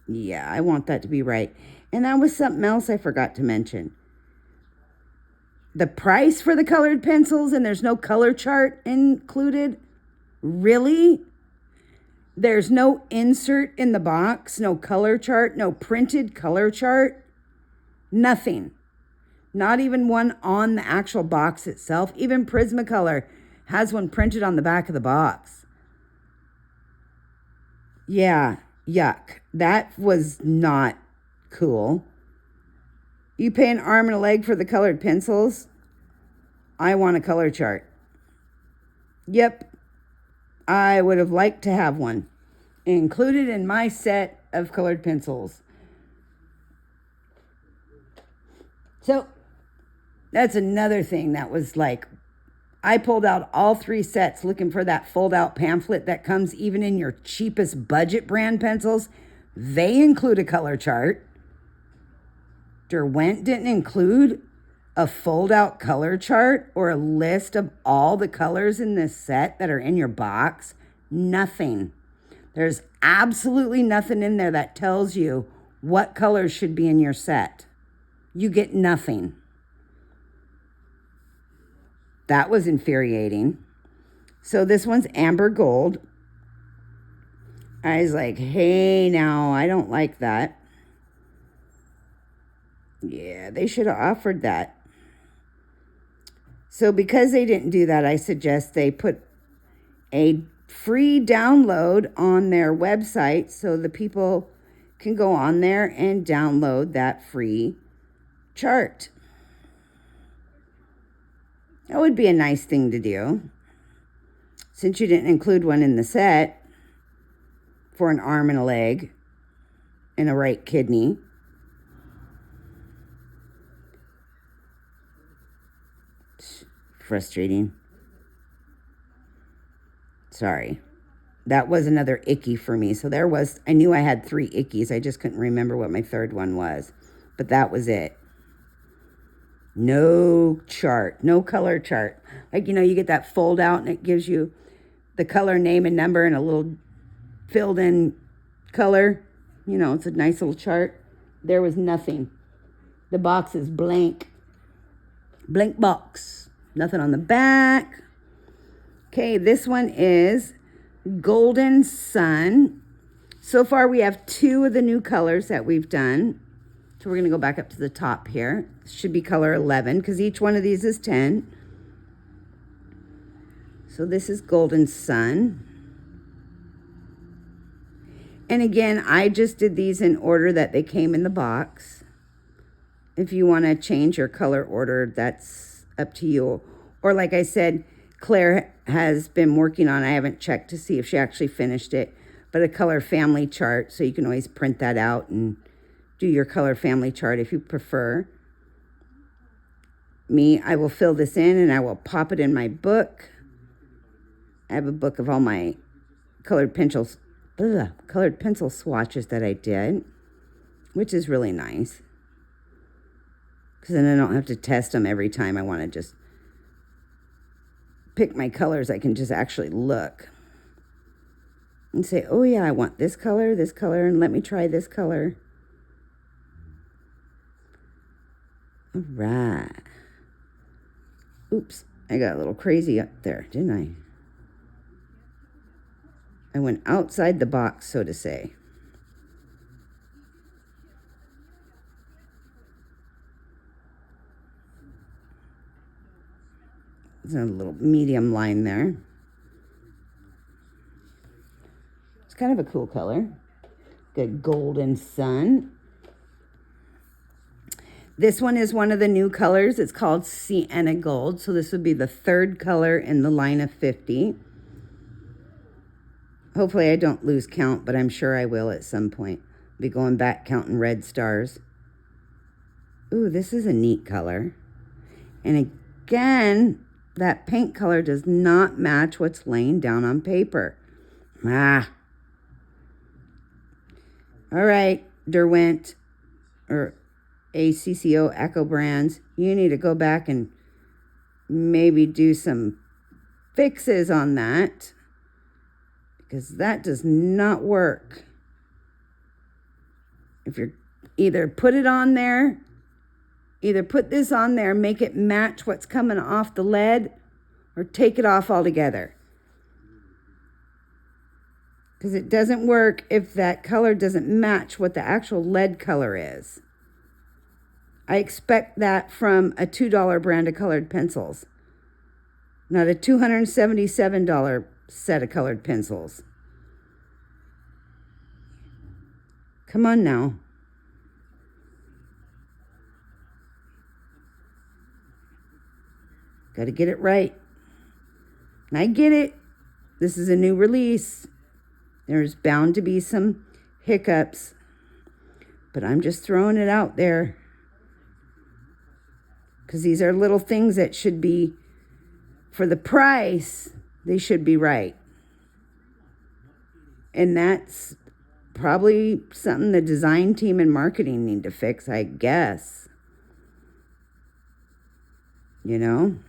yeah, I want that to be right. And that was something else I forgot to mention. The price for the colored pencils, and there's no color chart included. Really? There's no insert in the box, no color chart, no printed color chart, nothing. Not even one on the actual box itself. Even Prismacolor has one printed on the back of the box. Yeah, yuck. That was not cool. You pay an arm and a leg for the colored pencils? I want a color chart. Yep. I would have liked to have one included in my set of colored pencils. So that's another thing that was like, I pulled out all 3 sets looking for that fold-out pamphlet that comes even in your cheapest budget brand pencils. They include a color chart. Derwent didn't include a fold-out color chart or a list of all the colors in this set that are in your box. Nothing. There's absolutely nothing in there that tells you what colors should be in your set. You get nothing. That was infuriating. So this one's amber gold. I was like, hey, now, I don't like that. Yeah, they should have offered that. So because they didn't do that, I suggest they put a free download on their website so the people can go on there and download that free chart. That would be a nice thing to do, since you didn't include one in the set for an arm and a leg and a right kidney. Frustrating. Sorry. That was another icky for me. So I knew I had 3 ickies. I just couldn't remember what my third one was. But that was it. No chart, no color chart. Like, you get that fold out and it gives you the color, name, and number and a little filled in color. It's a nice little chart. There was nothing. The box is blank. Blank box. Nothing on the back. Okay, this one is Golden Sun. So far we have 2 of the new colors that we've done. So we're going to go back up to the top here. This should be color 11 because each one of these is 10. So this is Golden Sun. And again, I just did these in order that they came in the box. If you want to change your color order, that's up to you. Or like I said, Claire has been working on, I haven't checked to see if she actually finished it, but a color family chart. So you can always print that out and do your color family chart if you prefer. Me, I will fill this in and I will pop it in my book. I have a book of all my colored pencil swatches that I did, which is really nice. Because then I don't have to test them every time I want to just pick my colors. I can just actually look and say, oh yeah, I want this color, and let me try this color. All right. Oops, I got a little crazy up there, didn't I? I went outside the box, so to say. There's a little medium line there. It's kind of a cool color. Good Golden Sun. This one is one of the new colors. It's called Sienna Gold. So this would be the 3rd color in the line of 50. Hopefully I don't lose count, but I'm sure I will at some point. I'll be going back counting red stars. Ooh, this is a neat color. And again, that paint color does not match what's laying down on paper. All right, Derwent, or ACCO Echo Brands, you need to go back and maybe do some fixes on that, because that does not work. If you're either put this on there, make it match what's coming off the lead, or take it off altogether. Because it doesn't work if that color doesn't match what the actual lead color is. I expect that from a $2 brand of colored pencils, not a $277 set of colored pencils. Come on now. Got to get it right. And I get it. This is a new release. There's bound to be some hiccups, but I'm just throwing it out there. Because these are little things that should be, for the price, they should be right. And that's probably something the design team and marketing need to fix, I guess. You know?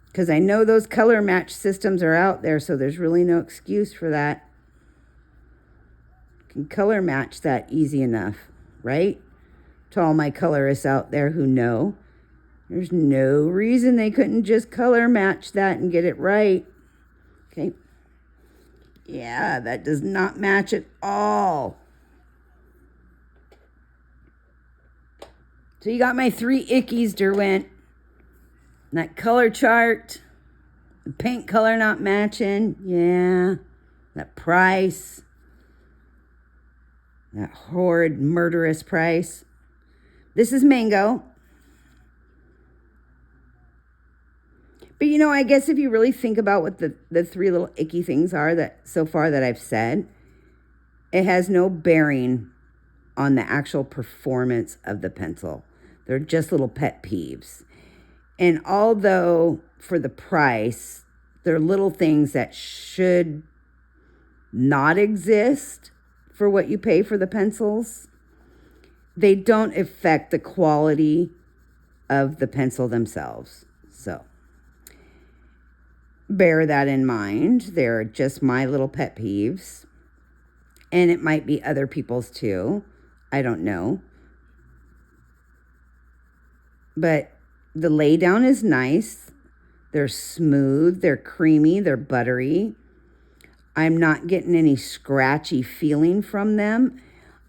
Because I know those color match systems are out there, so there's really no excuse for that. You can color match that easy enough, right? To all my colorists out there who know, there's no reason they couldn't just color match that and get it right. Okay. Yeah, that does not match at all. So you got my 3 ickies, Derwent. That color chart, the paint color not matching, yeah. That price. That horrid, murderous price. This is mango. But you know, I guess if you really think about what the three little icky things are that so far that I've said, it has no bearing on the actual performance of the pencil. They're just little pet peeves. And although for the price, they're little things that should not exist for what you pay for the pencils, they don't affect the quality of the pencil themselves. So bear that in mind. They're just my little pet peeves. And it might be other people's too. I don't know. But the lay down is nice. They're smooth. They're creamy. They're buttery. I'm not getting any scratchy feeling from them.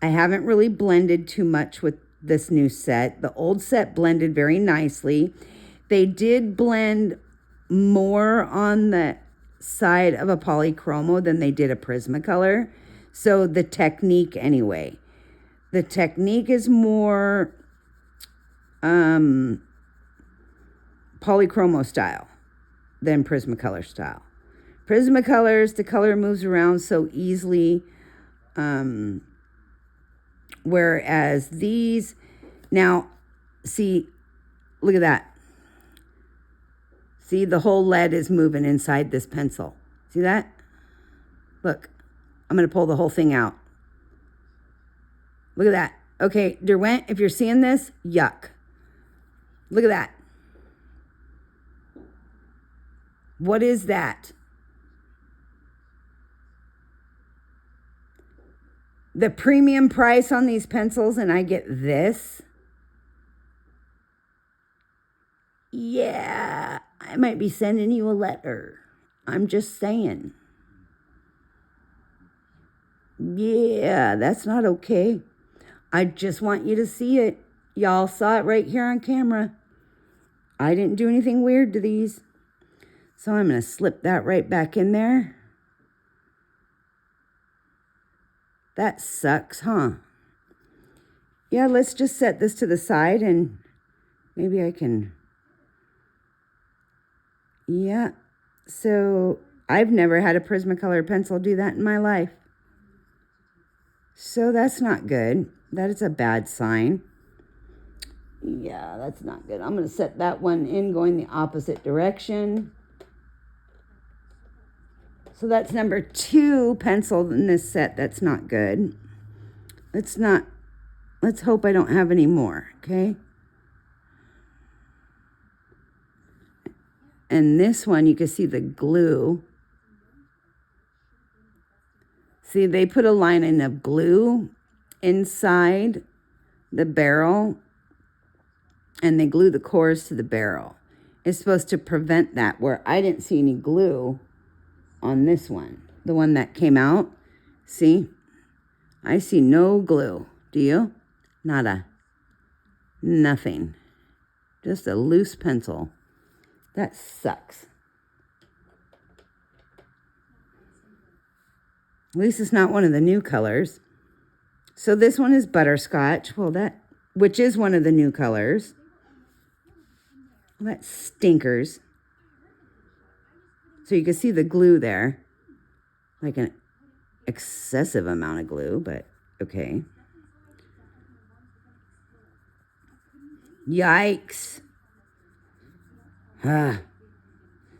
I haven't really blended too much with this new set. The old set blended very nicely. They did blend more on the side of a polychromo than they did a Prismacolor. So the technique anyway. The technique is more polychromo style than Prismacolor style. Prismacolors, the color moves around so easily. Whereas these, now, see, look at that. See, the whole lead is moving inside this pencil. See that? Look, I'm going to pull the whole thing out. Look at that. Okay, Derwent, if you're seeing this, yuck. Look at that. What is that? The premium price on these pencils and I get this? Yeah, I might be sending you a letter. I'm just saying. Yeah, that's not okay. I just want you to see it. Y'all saw it right here on camera. I didn't do anything weird to these. So I'm going to slip that right back in there. That sucks, huh? Yeah, let's just set this to the side and maybe I can... Yeah, so I've never had a Prismacolor pencil do that in my life. So that's not good. That is a bad sign. Yeah, that's not good. I'm going to set that one in going the opposite direction. So that's number 2 pencil in this set. That's not good. Let's hope I don't have any more, okay? And this one, you can see the glue. See, they put a lining of glue inside the barrel and they glue the cores to the barrel. It's supposed to prevent that, where I didn't see any glue on this one. The one that came out, see? I see no glue. Do you? Nada. Nothing. Just a loose pencil. That sucks. At least it's not one of the new colors. So this one is butterscotch. Well, which is one of the new colors. Well, that stinkers. So you can see the glue there. Like an excessive amount of glue, but okay. Yikes.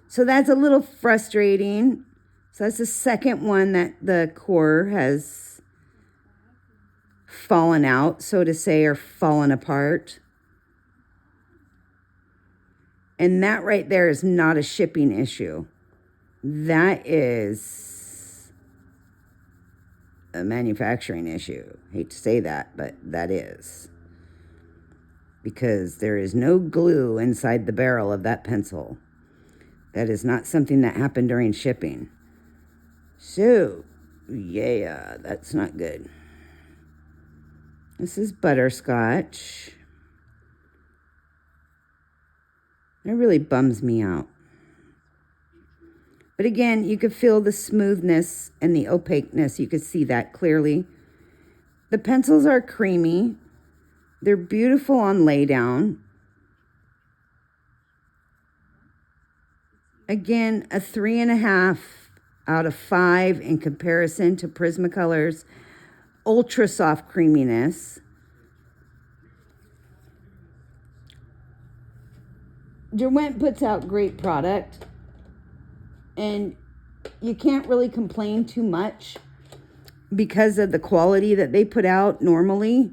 So that's a little frustrating. So that's the second one that the core has fallen out, so to say, or fallen apart. And that right there is not a shipping issue. That is a manufacturing issue. Hate to say that, but that is. Because there is no glue inside the barrel of that pencil. That is not something that happened during shipping. So, yeah, that's not good. This is butterscotch. It really bums me out. But again, you could feel the smoothness and the opaqueness. You could see that clearly. The pencils are creamy. They're beautiful on lay down. Again, a 3.5 out of 5 in comparison to Prismacolor's ultra soft creaminess. Derwent puts out great product, and you can't really complain too much because of the quality that they put out normally.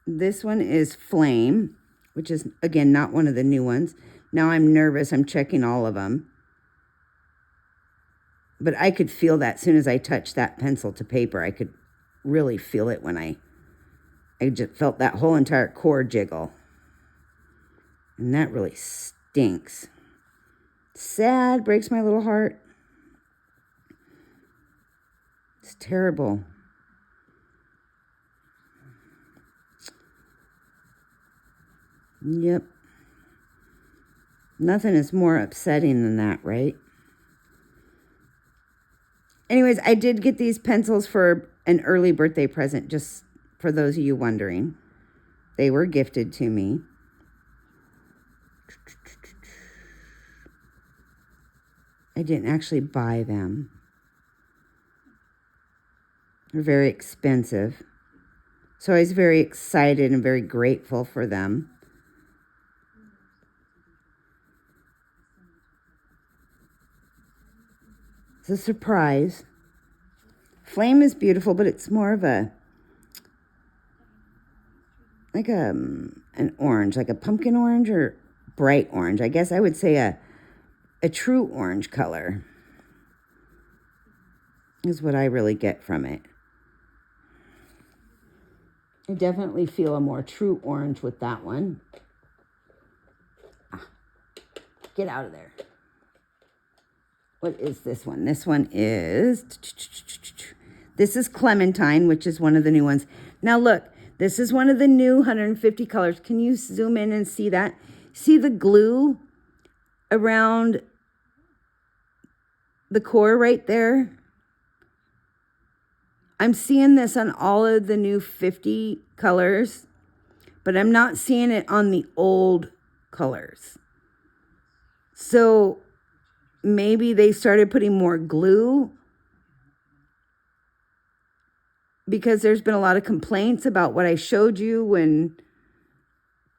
This one is Flame, which is, again, not one of the new ones. Now I'm nervous. I'm checking all of them. But I could feel that as soon as I touched that pencil to paper. I could really feel it when I just felt that whole entire core jiggle. And that really stinks. Sad, breaks my little heart. It's terrible. Yep. Nothing is more upsetting than that, right? Anyways, I did get these pencils for an early birthday present, just for those of you wondering. They were gifted to me. I didn't actually buy them. They're very expensive. So I was very excited and very grateful for them. It's a surprise. Flame is beautiful, but it's more of a, like an orange, like a pumpkin orange or bright orange. I guess I would say a true orange color is what I really get from it. I definitely feel a more true orange with that one. Get out of there. What is this one? This one is, this is Clementine, which is one of the new ones. Now look, this is one of the new 150 colors. Can you zoom in and see that? See the glue around the core right there? I'm seeing this on all of the new 50 colors, but I'm not seeing it on the old colors. So maybe they started putting more glue because there's been a lot of complaints about what I showed you when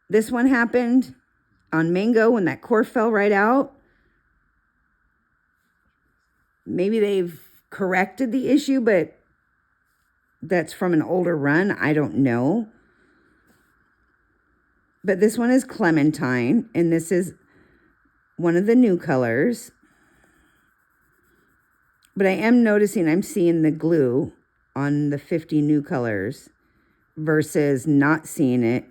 this one happened on Mango, when that core fell right out. Maybe they've corrected the issue, but that's from an older run. I don't know. But this one is Clementine, and this is one of the new colors. But I am noticing I'm seeing the glue on the 50 new colors versus not seeing it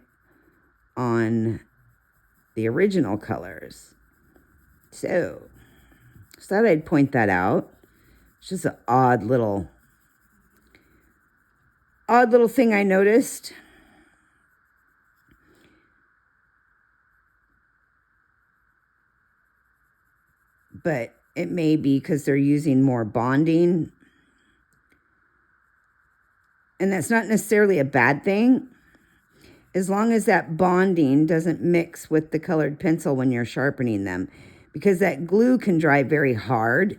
on the original colors. So, just thought I'd point that out. It's just an odd little thing I noticed. But it may be because they're using more bonding. And that's not necessarily a bad thing, as long as that bonding doesn't mix with the colored pencil when you're sharpening them. Because that glue can dry very hard,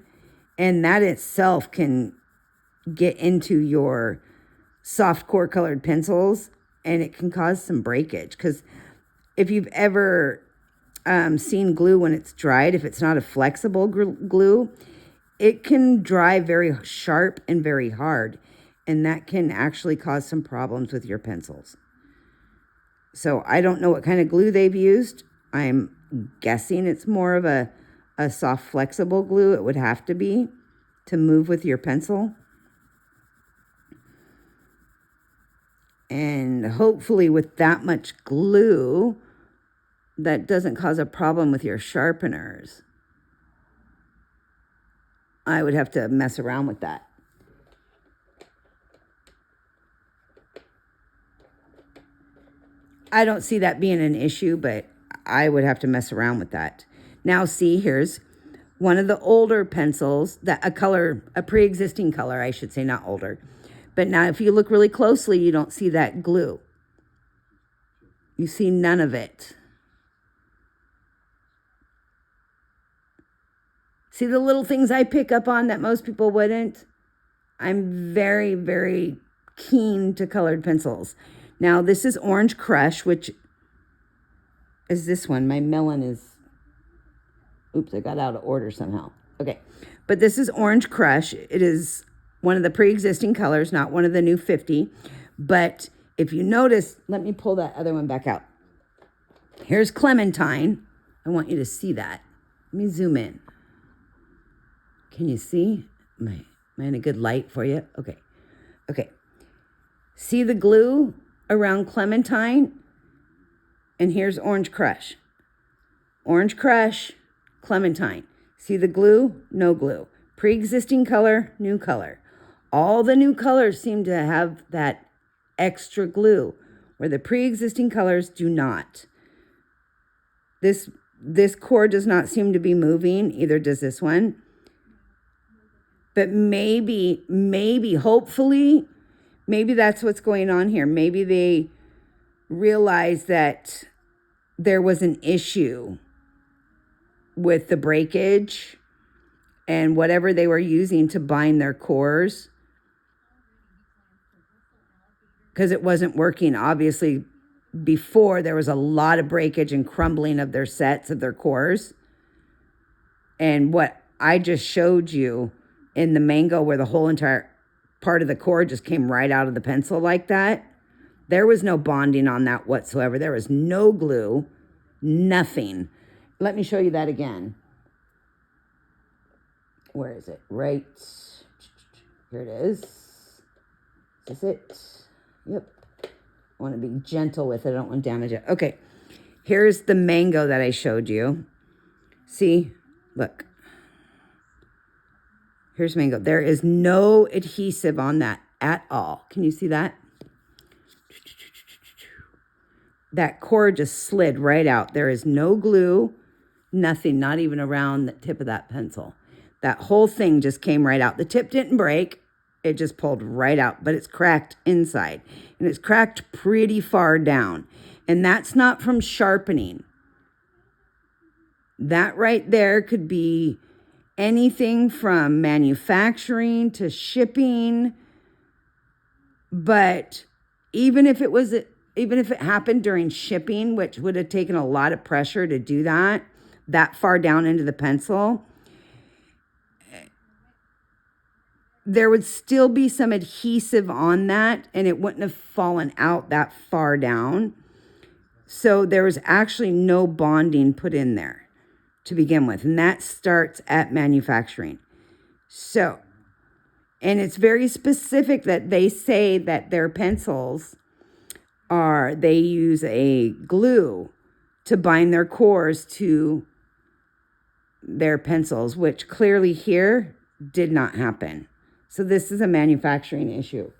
and that itself can get into your soft core colored pencils, and it can cause some breakage. Because if you've ever seen glue when it's dried, if it's not a flexible glue, it can dry very sharp and very hard, and that can actually cause some problems with your pencils. So I don't know what kind of glue they've used. I'm guessing it's more of a soft flexible glue. It would have to be to move with your pencil. And hopefully with that much glue, that doesn't cause a problem with your sharpeners. I would have to mess around with that. I don't see that being an issue, but I would have to mess around with that. Now see, here's one of the older pencils, a pre-existing color, I should say, not older. But now if you look really closely, you don't see that glue. You see none of it. See the little things I pick up on that most people wouldn't? I'm very, very keen to colored pencils. Now, this is Orange Crush, which is this one. My melon is, oops, I got out of order somehow. Okay, but this is Orange Crush. It is one of the pre-existing colors, not one of the new 50. But if you notice, let me pull that other one back out. Here's Clementine. I want you to see that. Let me zoom in. Can you see? Am I in a good light for you? Okay. Okay. See the glue around Clementine? And here's Orange Crush. Orange Crush, Clementine. See the glue? No glue. Pre-existing color, new color. All the new colors seem to have that extra glue, where the pre-existing colors do not. This cord does not seem to be moving, either does this one. But maybe, hopefully, maybe that's what's going on here. Maybe they realized that there was an issue with the breakage and whatever they were using to bind their cores, because it wasn't working. Obviously, before there was a lot of breakage and crumbling of their sets, of their cores. And what I just showed you in the mango, where the whole entire part of the cord just came right out of the pencil like that, there was no bonding on that whatsoever. There was no glue, nothing. Let me show you that again. Where is it? Right here it is. Is this it? Yep. I want to be gentle with it. I don't want to damage it. Okay. Here's the mango that I showed you. See? Look. Here's mango. There is no adhesive on that at all. Can you see that? That cord just slid right out. There is no glue, nothing, not even around the tip of that pencil. That whole thing just came right out. The tip didn't break. It just pulled right out, but it's cracked inside. And it's cracked pretty far down. And that's not from sharpening. That right there could be anything from manufacturing to shipping. But even if it happened during shipping, which would have taken a lot of pressure to do that far down into the pencil, there would still be some adhesive on that, and it wouldn't have fallen out that far down. So there was actually no bonding put in there to begin with, and that starts at manufacturing. So, and it's very specific that they say that their pencils they use a glue to bind their cores to their pencils, which clearly here did not happen. So this is a manufacturing issue.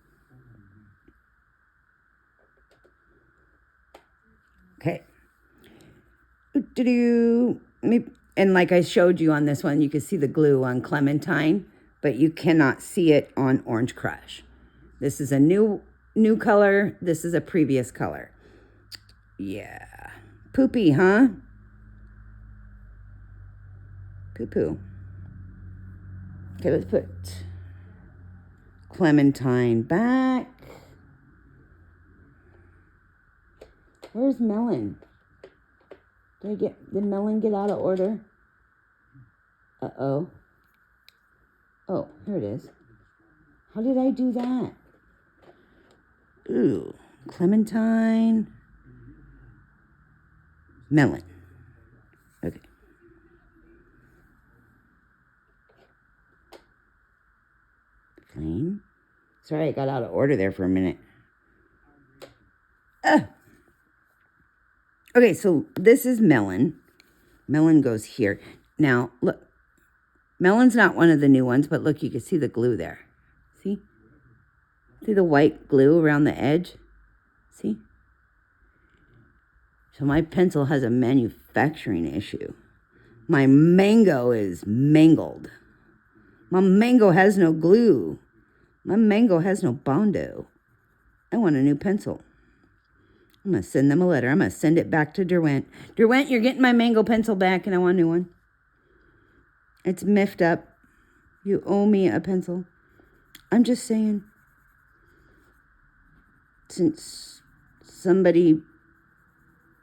Okay. And like I showed you on this one, you can see the glue on Clementine, but you cannot see it on Orange Crush. This is a new color. This is a previous color. Yeah. Poopy, huh? Poo-poo. Okay, let's put Clementine back. Where's Melon? Did Melon get out of order? Uh-oh. Oh, here it is. How did I do that? Ooh, Clementine. Melon. Okay. Plain. Sorry, I got out of order there for a minute. Okay, so this is Melon. Melon goes here. Now, look. Melon's not one of the new ones, but look, you can see the glue there. See? See the white glue around the edge? See? So my pencil has a manufacturing issue. My mango is mangled. My mango has no glue. My mango has no Bondo. I want a new pencil. I'm going to send them a letter. I'm going to send it back to Derwent. Derwent, you're getting my mango pencil back and I want a new one. It's miffed up. You owe me a pencil. I'm just saying. Since somebody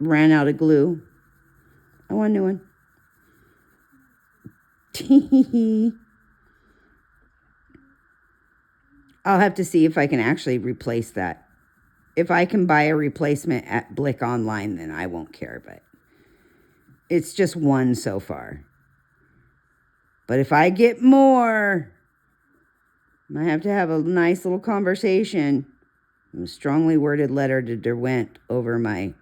ran out of glue, I want a new one. I'll have to see if I can actually replace that. If I can buy a replacement at Blick Online, then I won't care, but it's just one so far. But if I get more, I might have to have a nice little conversation. A strongly worded letter to Derwent over my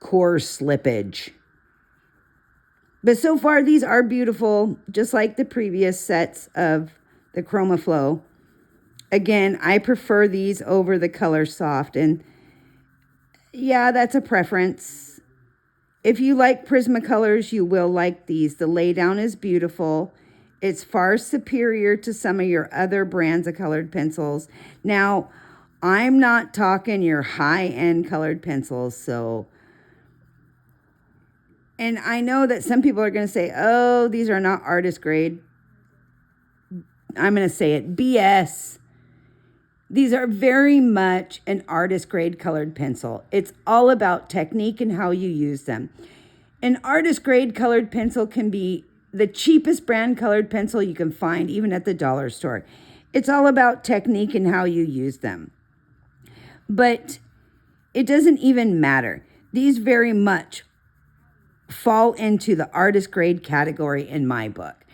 core slippage. But so far, these are beautiful, just like the previous sets of the Chromaflow. Again, I prefer these over the Color Soft, and yeah, that's a preference. If you like Prismacolors, you will like these. The laydown is beautiful. It's far superior to some of your other brands of colored pencils. Now, I'm not talking your high-end colored pencils, so... And I know that some people are going to say, oh, these are not artist grade. I'm going to say it, BS. These are very much an artist grade colored pencil. It's all about technique and how you use them. An artist grade colored pencil can be the cheapest brand colored pencil you can find, even at the dollar store. It's all about technique and how you use them. But it doesn't even matter. These very much fall into the artist grade category in my book.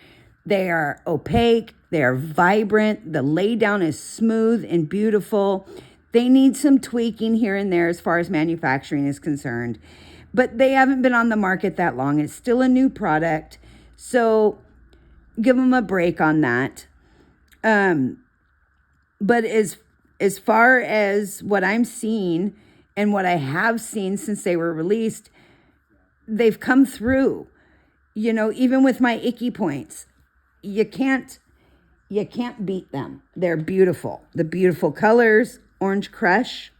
They are opaque, they are vibrant, the laydown is smooth and beautiful. They need some tweaking here and there as far as manufacturing is concerned, but they haven't been on the market that long. It's still a new product, so give them a break on that. But as far as what I'm seeing and what I have seen since they were released, they've come through. You know, even with my icky points, you can't beat them. They're beautiful. The beautiful colors. Orange Crush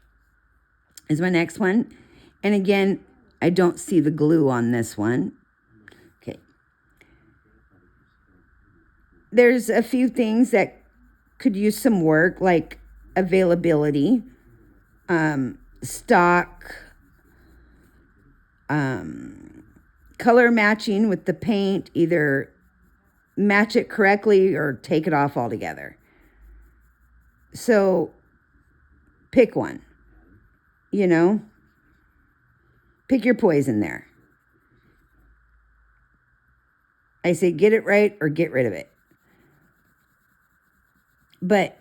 is my next one. And again, I don't see the glue on this one. Okay. There's a few things that could use some work, like availability, stock, color matching with the paint, either match it correctly or take it off altogether. So pick one, you know, pick your poison there. I say get it right or get rid of it. But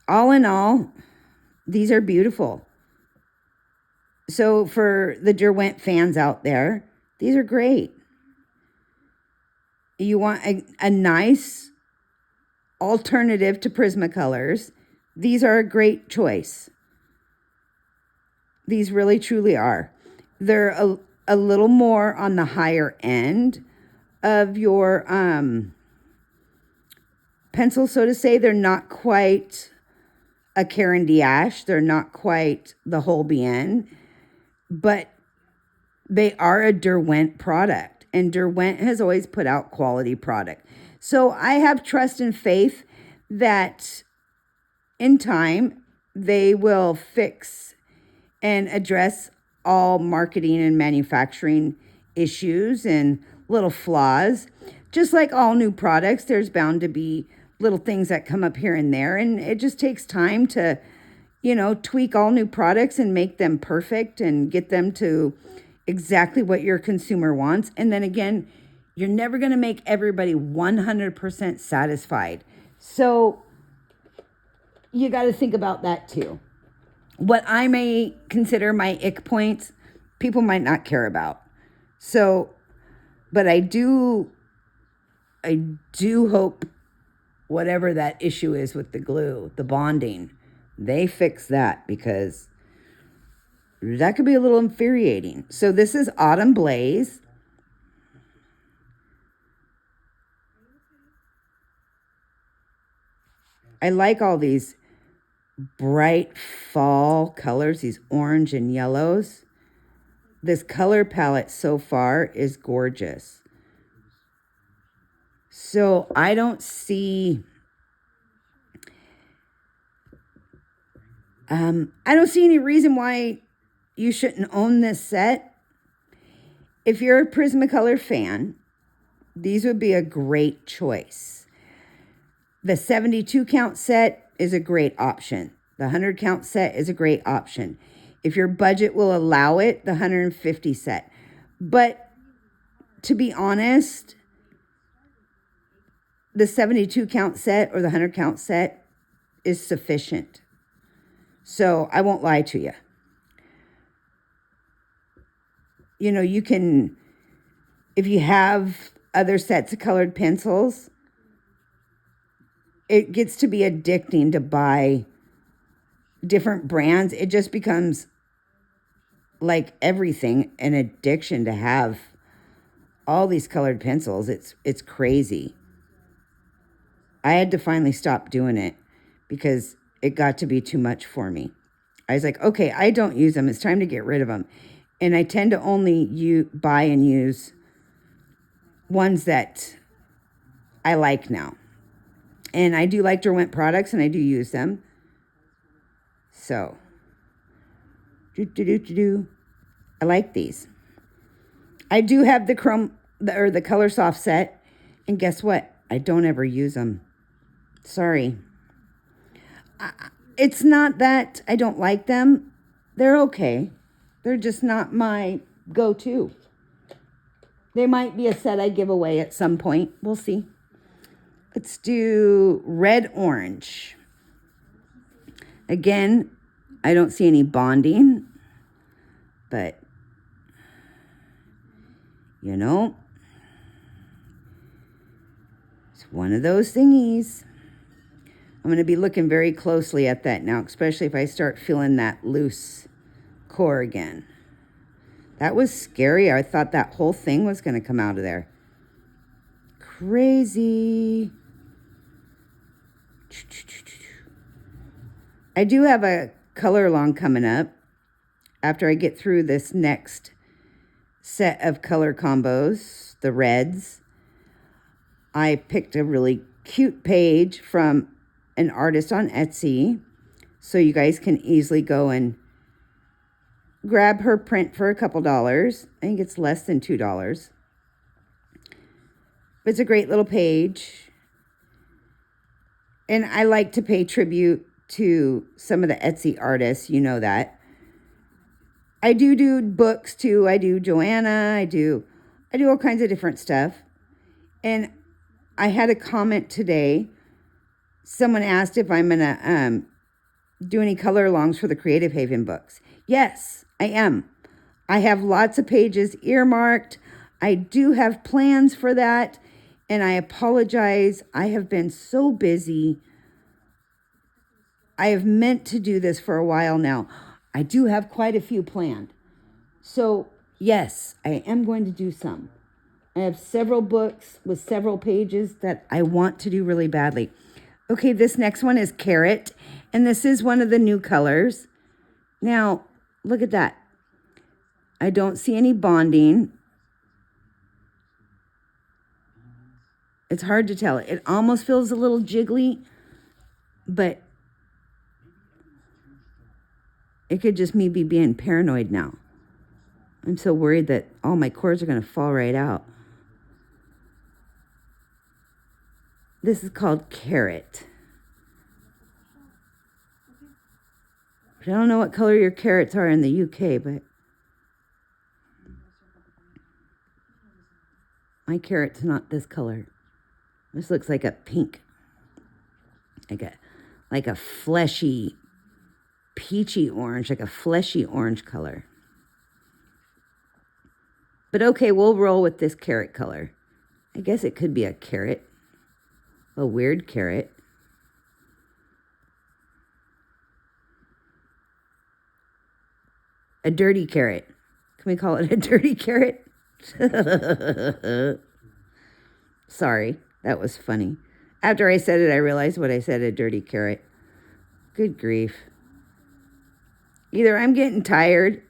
all in all, these are beautiful. So for the Derwent fans out there, these are great. You want a nice alternative to Prismacolors. These are a great choice. These really, truly are. They're a little more on the higher end of your pencil, so to say. They're not quite a Caran d'Ache. They're not quite the Holbein, but they are a Derwent product. And Derwent has always put out quality product. So I have trust and faith that in time they will fix and address all marketing and manufacturing issues and little flaws. Just like all new products, there's bound to be little things that come up here and there. And it just takes time to, you know, tweak all new products and make them perfect and get them to exactly what your consumer wants. And then again, you're never going to make everybody 100% satisfied. So you got to think about that too. What I may consider my ick points, people might not care about. So, but I do hope whatever that issue is with the glue, the bonding, they fix that, because that could be a little infuriating. So this is Autumn Blaze. I like all these bright fall colors, these orange and yellows. This color palette so far is gorgeous. So I don't see any reason why you shouldn't own this set. If you're a Prismacolor fan, these would be a great choice. The 72 count set is a great option. The 100 count set is a great option. If your budget will allow it, the 150 set. But to be honest, the 72 count set or the 100 count set is sufficient. So I won't lie to you. You know, you can, if you have other sets of colored pencils, it gets to be addicting to buy different brands. It just becomes like everything, an addiction to have all these colored pencils. It's crazy. I had to finally stop doing it because it got to be too much for me. I was like, okay, I don't use them. It's time to get rid of them. And I tend to only buy and use ones that I like now. And I do like Derwent products, and I do use them. So, I like these. I do have the the Color Soft set, and guess what? I don't ever use them. Sorry. It's not that I don't like them. They're okay. They're just not my go-to. They might be a set I give away at some point. We'll see. Let's do red orange. Again, I don't see any bonding, but you know, it's one of those thingies. I'm going to be looking very closely at that now, especially if I start feeling that loose core again. That was scary. I thought that whole thing was going to come out of there. Crazy. I do have a color along coming up after I get through this next set of color combos, the reds. I picked a really cute page from an artist on Etsy, so you guys can easily go and grab her print for a couple dollars. I think it's less than $2. But it's a great little page. And I like to pay tribute to some of the Etsy artists. You know that. I do books too. I do Joanna. I do all kinds of different stuff. And I had a comment today. Someone asked if I'm going to do any color alongs for the Creative Haven books. Yes, I am. I have lots of pages earmarked. I do have plans for that. And I apologize. I have been so busy. I have meant to do this for a while now. I do have quite a few planned. So, yes, I am going to do some. I have several books with several pages that I want to do really badly. Okay, this next one is Carrot, and this is one of the new colors. Now, look at that. I don't see any bonding. It's hard to tell. It almost feels a little jiggly, but it could just me be being paranoid now. I'm so worried that all my cords are going to fall right out. This is called Carrot. I don't know what color your carrots are in the UK, but my carrot's not this color. This looks like a pink, like a fleshy, peachy orange, like a fleshy orange color. But okay, we'll roll with this carrot color. I guess it could be a carrot, a weird carrot. A dirty carrot. Can we call it a dirty carrot? Sorry, that was funny. After I said it, I realized what I said, a dirty carrot. Good grief. Either I'm getting tired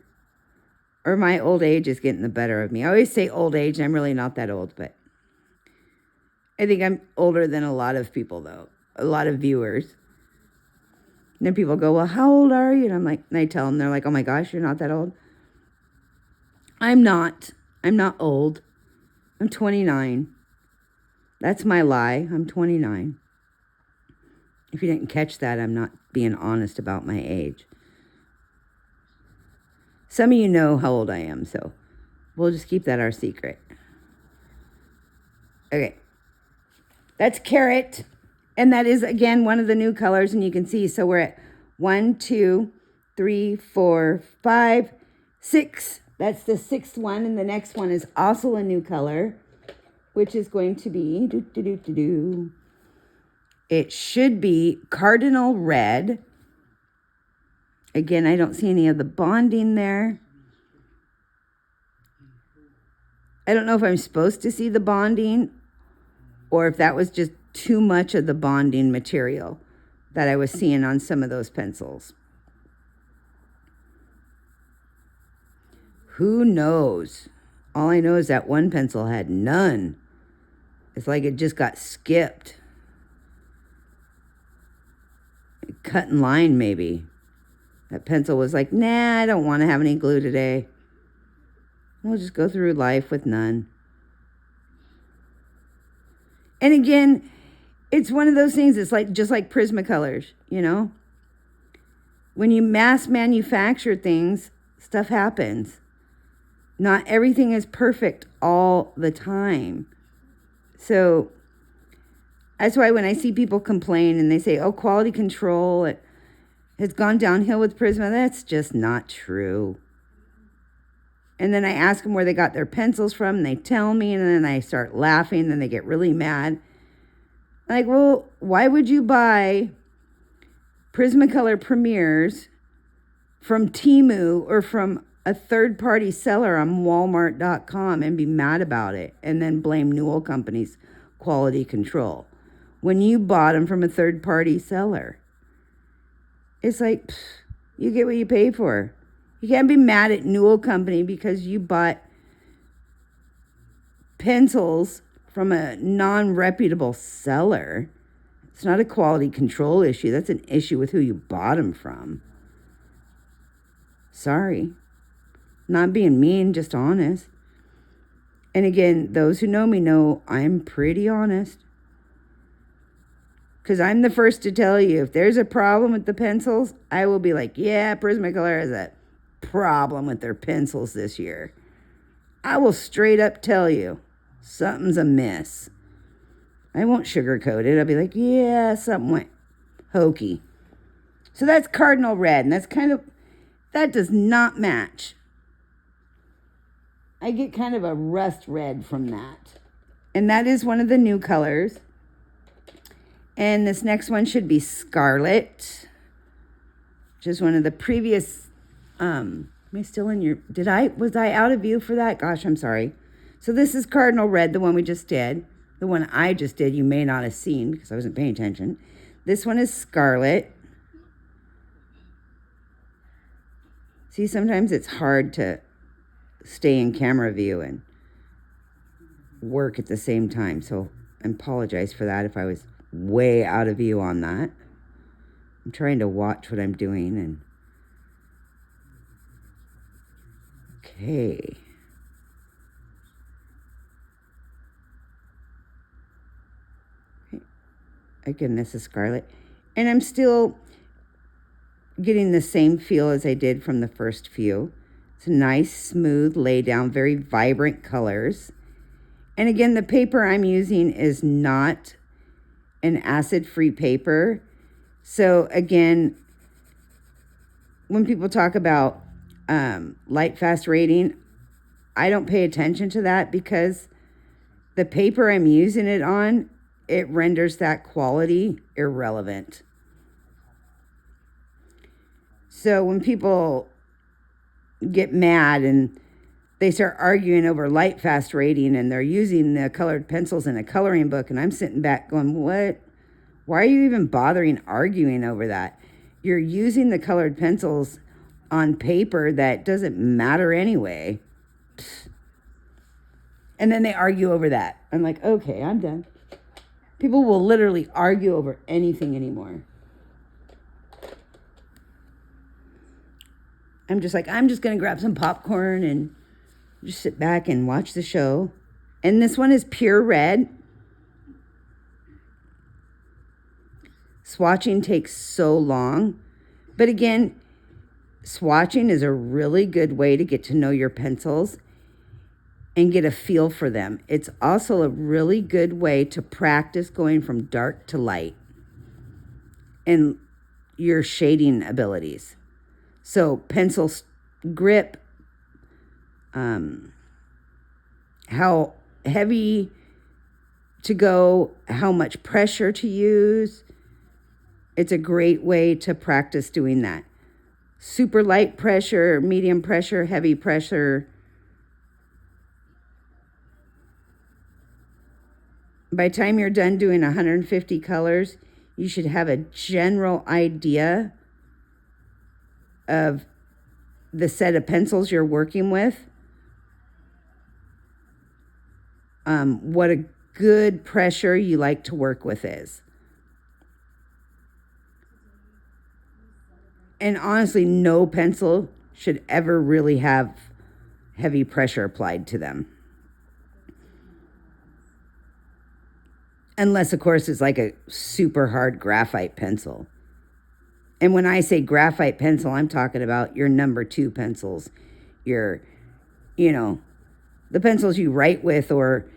or my old age is getting the better of me. I always say old age, and I'm really not that old, but I think I'm older than a lot of people, though. A lot of viewers. And then people go, well, how old are you? And I'm like, and I tell them, they're like, oh my gosh, you're not that old. I'm not. I'm not old. I'm 29. That's my lie. I'm 29. If you didn't catch that, I'm not being honest about my age. Some of you know how old I am, so we'll just keep that our secret. Okay. That's carrot. And that is, again, one of the new colors. And you can see, so we're at 1, 2, 3, 4, 5, 6. That's the 6th one. And the next one is also a new color, which is going to be, it should be cardinal red. Again, I don't see any of the bonding there. I don't know if I'm supposed to see the bonding or if that was just too much of the bonding material that I was seeing on some of those pencils. Who knows? All I know is that one pencil had none. It's like it just got skipped. Cut in line, maybe. That pencil was like, nah, I don't want to have any glue today. We'll just go through life with none. And again, it's one of those things, it's like just like Prismacolors, you know? When you mass manufacture things, stuff happens. Not everything is perfect all the time. So that's why when I see people complain and they say, oh, quality control, it has gone downhill with Prisma, that's just not true. And then I ask them where they got their pencils from, and they tell me, and then I start laughing, and then they get really mad. Like, well, why would you buy Prismacolor Premieres from Temu or from a third-party seller on Walmart.com and be mad about it and then blame Newell Company's quality control when you bought them from a third-party seller? It's like, you get what you pay for. You can't be mad at Newell Company because you bought pencils from a non-reputable seller. It's not a quality control issue. That's an issue with who you bought them from. Sorry. Not being mean, just honest. And again, those who know me know I'm pretty honest. Because I'm the first to tell you, if there's a problem with the pencils, I will be like, yeah, Prismacolor has a problem with their pencils this year. I will straight up tell you, something's amiss. I won't sugarcoat it. I'll be like, yeah, something went hokey. So that's cardinal red, and that's kind of, that does not match. I get kind of a rust red from that. And that is one of the new colors. And this next one should be Scarlet, which is one of the previous, am I still in your, was I out of view for that? Gosh, I'm sorry. So this is Cardinal Red, the one we just did. The one I just did, you may not have seen because I wasn't paying attention. This one is Scarlet. See, sometimes it's hard to stay in camera view and work at the same time. So I apologize for that if I was way out of view on that. I'm trying to watch what I'm doing and okay. Again, this is Scarlet. And I'm still getting the same feel as I did from the first few. It's a nice, smooth lay down, very vibrant colors. And again, the paper I'm using is not an acid-free paper. So again, when people talk about light fast rating, I don't pay attention to that because the paper I'm using it on, it renders that quality irrelevant. So when people get mad and they start arguing over light fast rating, and they're using the colored pencils in a coloring book. And I'm sitting back going, what? Why are you even bothering arguing over that? You're using the colored pencils on paper that doesn't matter anyway. And then they argue over that. I'm like, okay, I'm done. People will literally argue over anything anymore. I'm just like, I'm just going to grab some popcorn and just sit back and watch the show. And this one is pure red. Swatching takes so long. But again, swatching is a really good way to get to know your pencils and get a feel for them. It's also a really good way to practice going from dark to light and your shading abilities. So pencil grip, how heavy to go, how much pressure to use. It's a great way to practice doing that. Super light pressure, medium pressure, heavy pressure. By the time you're done doing 150 colors, you should have a general idea of the set of pencils you're working with. What a good pressure you like to work with is. And honestly, no pencil should ever really have heavy pressure applied to them. Unless, of course, it's like a super hard graphite pencil. And when I say graphite pencil, I'm talking about your number 2 pencils, your, the pencils you write with, or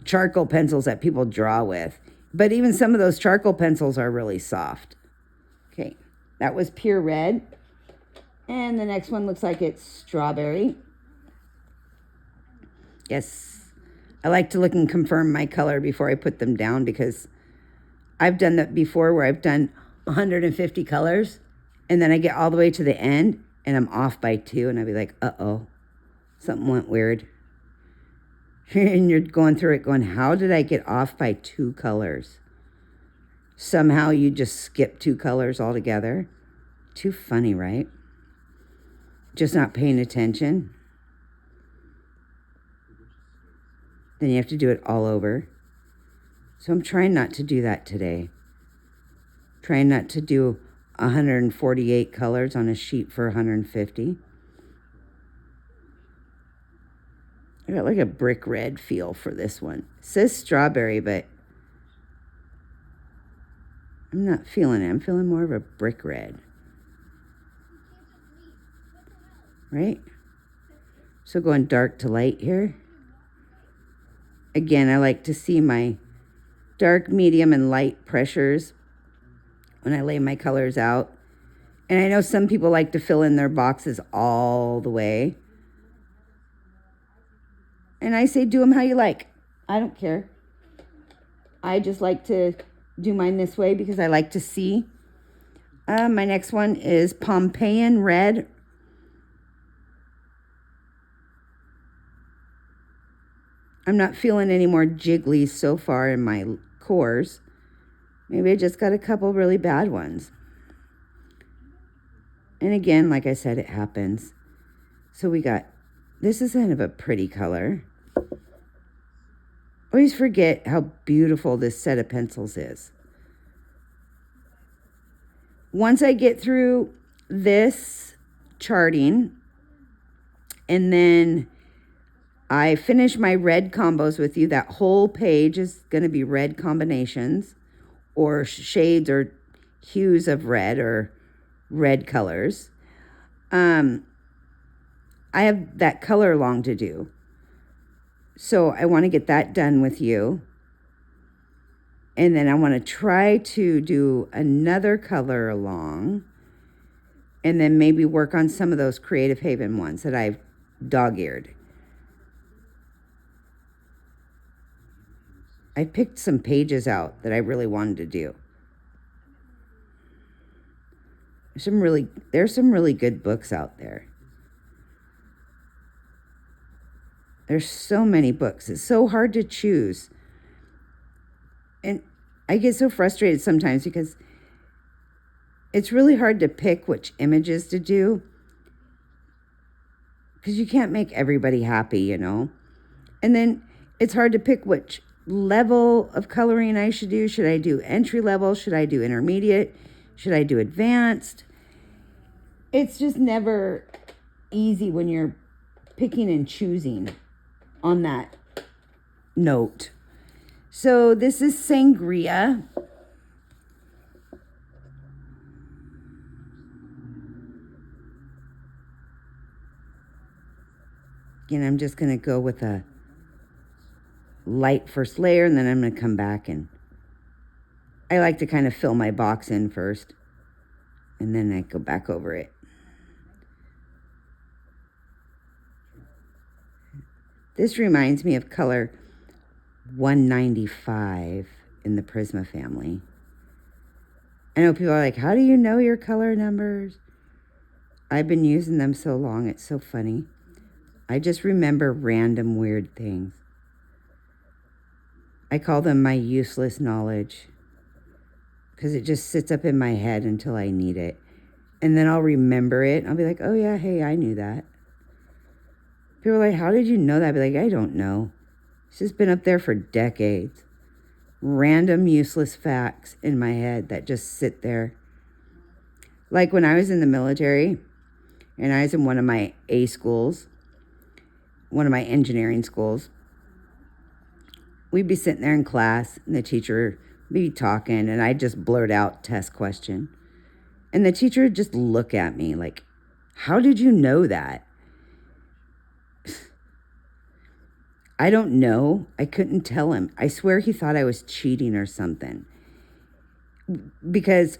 charcoal pencils that people draw with. But even some of those charcoal pencils are really soft. Okay, that was pure red. And the next one looks like it's strawberry. Yes, I like to look and confirm my color before I put them down, because I've done that before where I've done 150 colors and then I get all the way to the end and I'm off by 2, and I'd be like, uh-oh, something went weird. And you're going through it going, how did I get off by 2 colors? Somehow you just skip 2 colors altogether. Too funny, right? Just not paying attention. Then you have to do it all over. So I'm trying not to do that today. Trying not to do 148 colors on a sheet for 150. I got like a brick red feel for this one. It says strawberry, but I'm not feeling it. I'm feeling more of a brick red. Right? So going dark to light here. Again, I like to see my dark, medium, and light pressures when I lay my colors out. And I know some people like to fill in their boxes all the way. And I say do them how you like. I don't care. I just like to do mine this way because I like to see. My next one is Pompeian red. I'm not feeling any more jiggly so far in my cores. Maybe I just got a couple really bad ones. And again, like I said, it happens. So we got, this is kind of a pretty color. Always forget how beautiful this set of pencils is. Once I get through this charting, and then I finish my red combos with you, that whole page is going to be red combinations or shades or hues of red or red colors. I have that color along to do. So I want to get that done with you. And then I want to try to do another color along. And then maybe work on some of those Creative Haven ones that I've dog-eared. I picked some pages out that I really wanted to do. There's some really good books out there. There's so many books. It's so hard to choose. And I get so frustrated sometimes because it's really hard to pick which images to do, because you can't make everybody happy, you know. And then it's hard to pick which level of coloring I should do. Should I do entry level? Should I do intermediate? Should I do advanced? It's just never easy when you're picking and choosing on that note. So this is Sangria. Again, I'm just going to go with a light first layer, and then I'm going to come back, and I like to kind of fill my box in first, and then I go back over it. This reminds me of color 195 in the Prisma family. I know people are like, how do you know your color numbers? I've been using them so long, it's so funny. I just remember random weird things. I call them my useless knowledge, because it just sits up in my head until I need it. And then I'll remember it. I'll be like, oh yeah, hey, I knew that. People are like, how did you know that? I'll be like, I don't know. It's just been up there for decades. Random useless facts in my head that just sit there. Like when I was in the military, and I was in one of my A schools, one of my engineering schools, we'd be sitting there in class, and the teacher would be talking, and I'd just blurt out test question. And the teacher would just look at me like, how did you know that? I don't know. I couldn't tell him. I swear he thought I was cheating or something. Because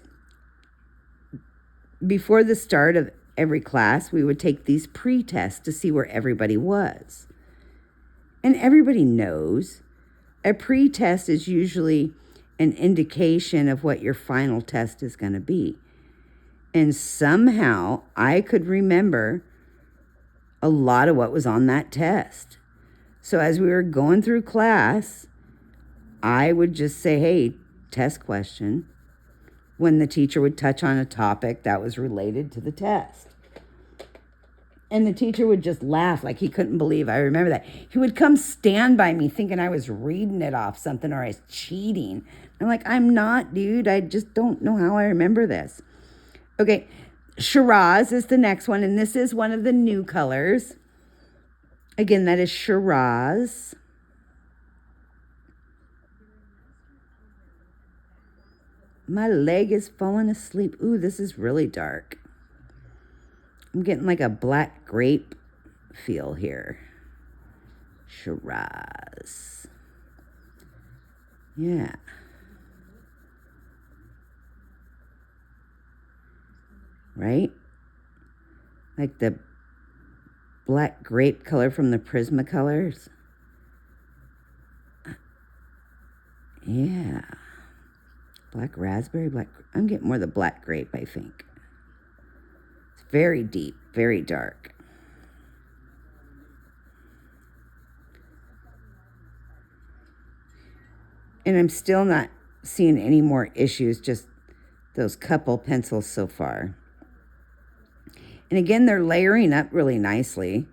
before the start of every class, we would take these pre-tests to see where everybody was. And everybody knows a pre-test is usually an indication of what your final test is going to be. And somehow I could remember a lot of what was on that test. So as we were going through class, I would just say, hey, test question, when the teacher would touch on a topic that was related to the test. And the teacher would just laugh like he couldn't believe I remember that. He would come stand by me thinking I was reading it off something or I was cheating. I'm like, I'm not, dude. I just don't know how I remember this. Okay, Shiraz is the next one, and this is one of the new colors. Again, that is Shiraz. My leg is falling asleep. Ooh, this is really dark. I'm getting like a black grape feel here. Shiraz. Yeah. Right? Like the black grape color from the Prismacolors. Yeah. Black raspberry, I'm getting more the black grape, I think. It's very deep, very dark. And I'm still not seeing any more issues, just those couple pencils so far. And again, they're layering up really nicely.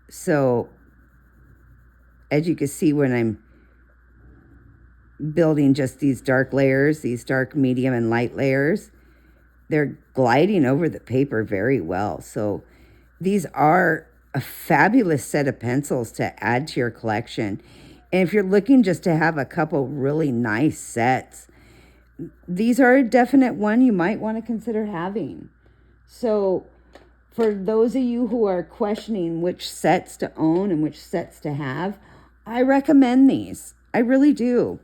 So, as you can see when I'm building just these dark layers, these dark, medium, and light layers, they're gliding over the paper very well. So, these are a fabulous set of pencils to add to your collection. And if you're looking just to have a couple really nice sets, these are a definite one you might want to consider having. So for those of you who are questioning which sets to own and which sets to have, I recommend these. I really do.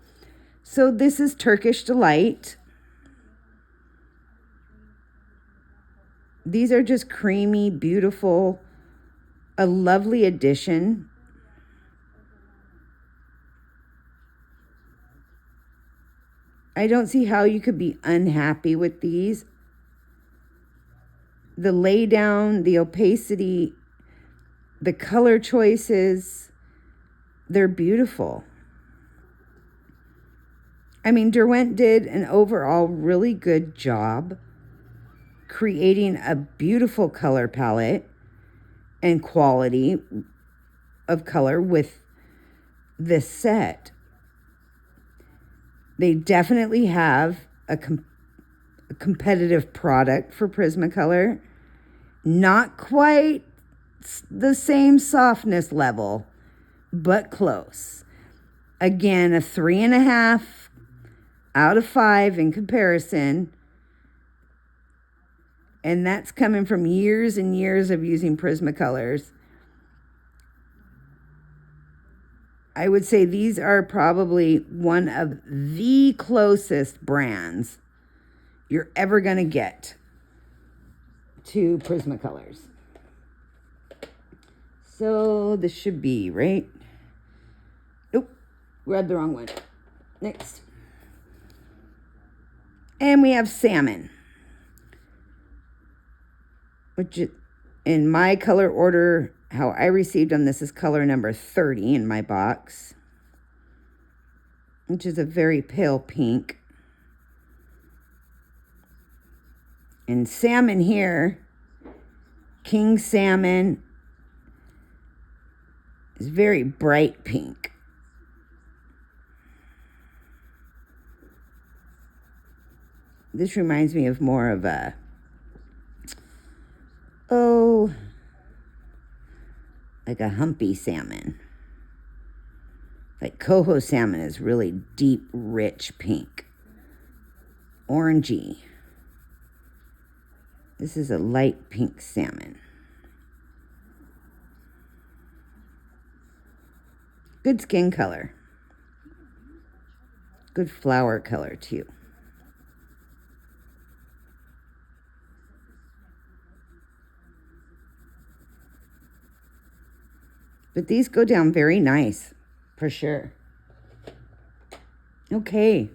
So this is Turkish Delight. These are just creamy, beautiful, a lovely addition. I don't see how you could be unhappy with these. The lay down, the opacity, the color choices, they're beautiful. I mean, Derwent did an overall really good job creating a beautiful color palette and quality of color with this set. They definitely have a competitive product for Prismacolor. Not quite the same softness level, but close. Again, a 3.5 out of 5 in comparison. And that's coming from years and years of using Prismacolors. I would say these are probably one of the closest brands you're ever going to get to Prismacolors. So this should be, right? Nope, grabbed the wrong one. Next. And we have salmon, which in my color order, how I received them, this is color number 30 in my box, which is a very pale pink. And salmon here, king salmon, is very bright pink. This reminds me of more of a, like a humpy salmon. Like coho salmon is really deep, rich pink. Orangey. This is a light pink salmon. Good skin color. Good flower color too. But these go down very nice, for sure. Okay.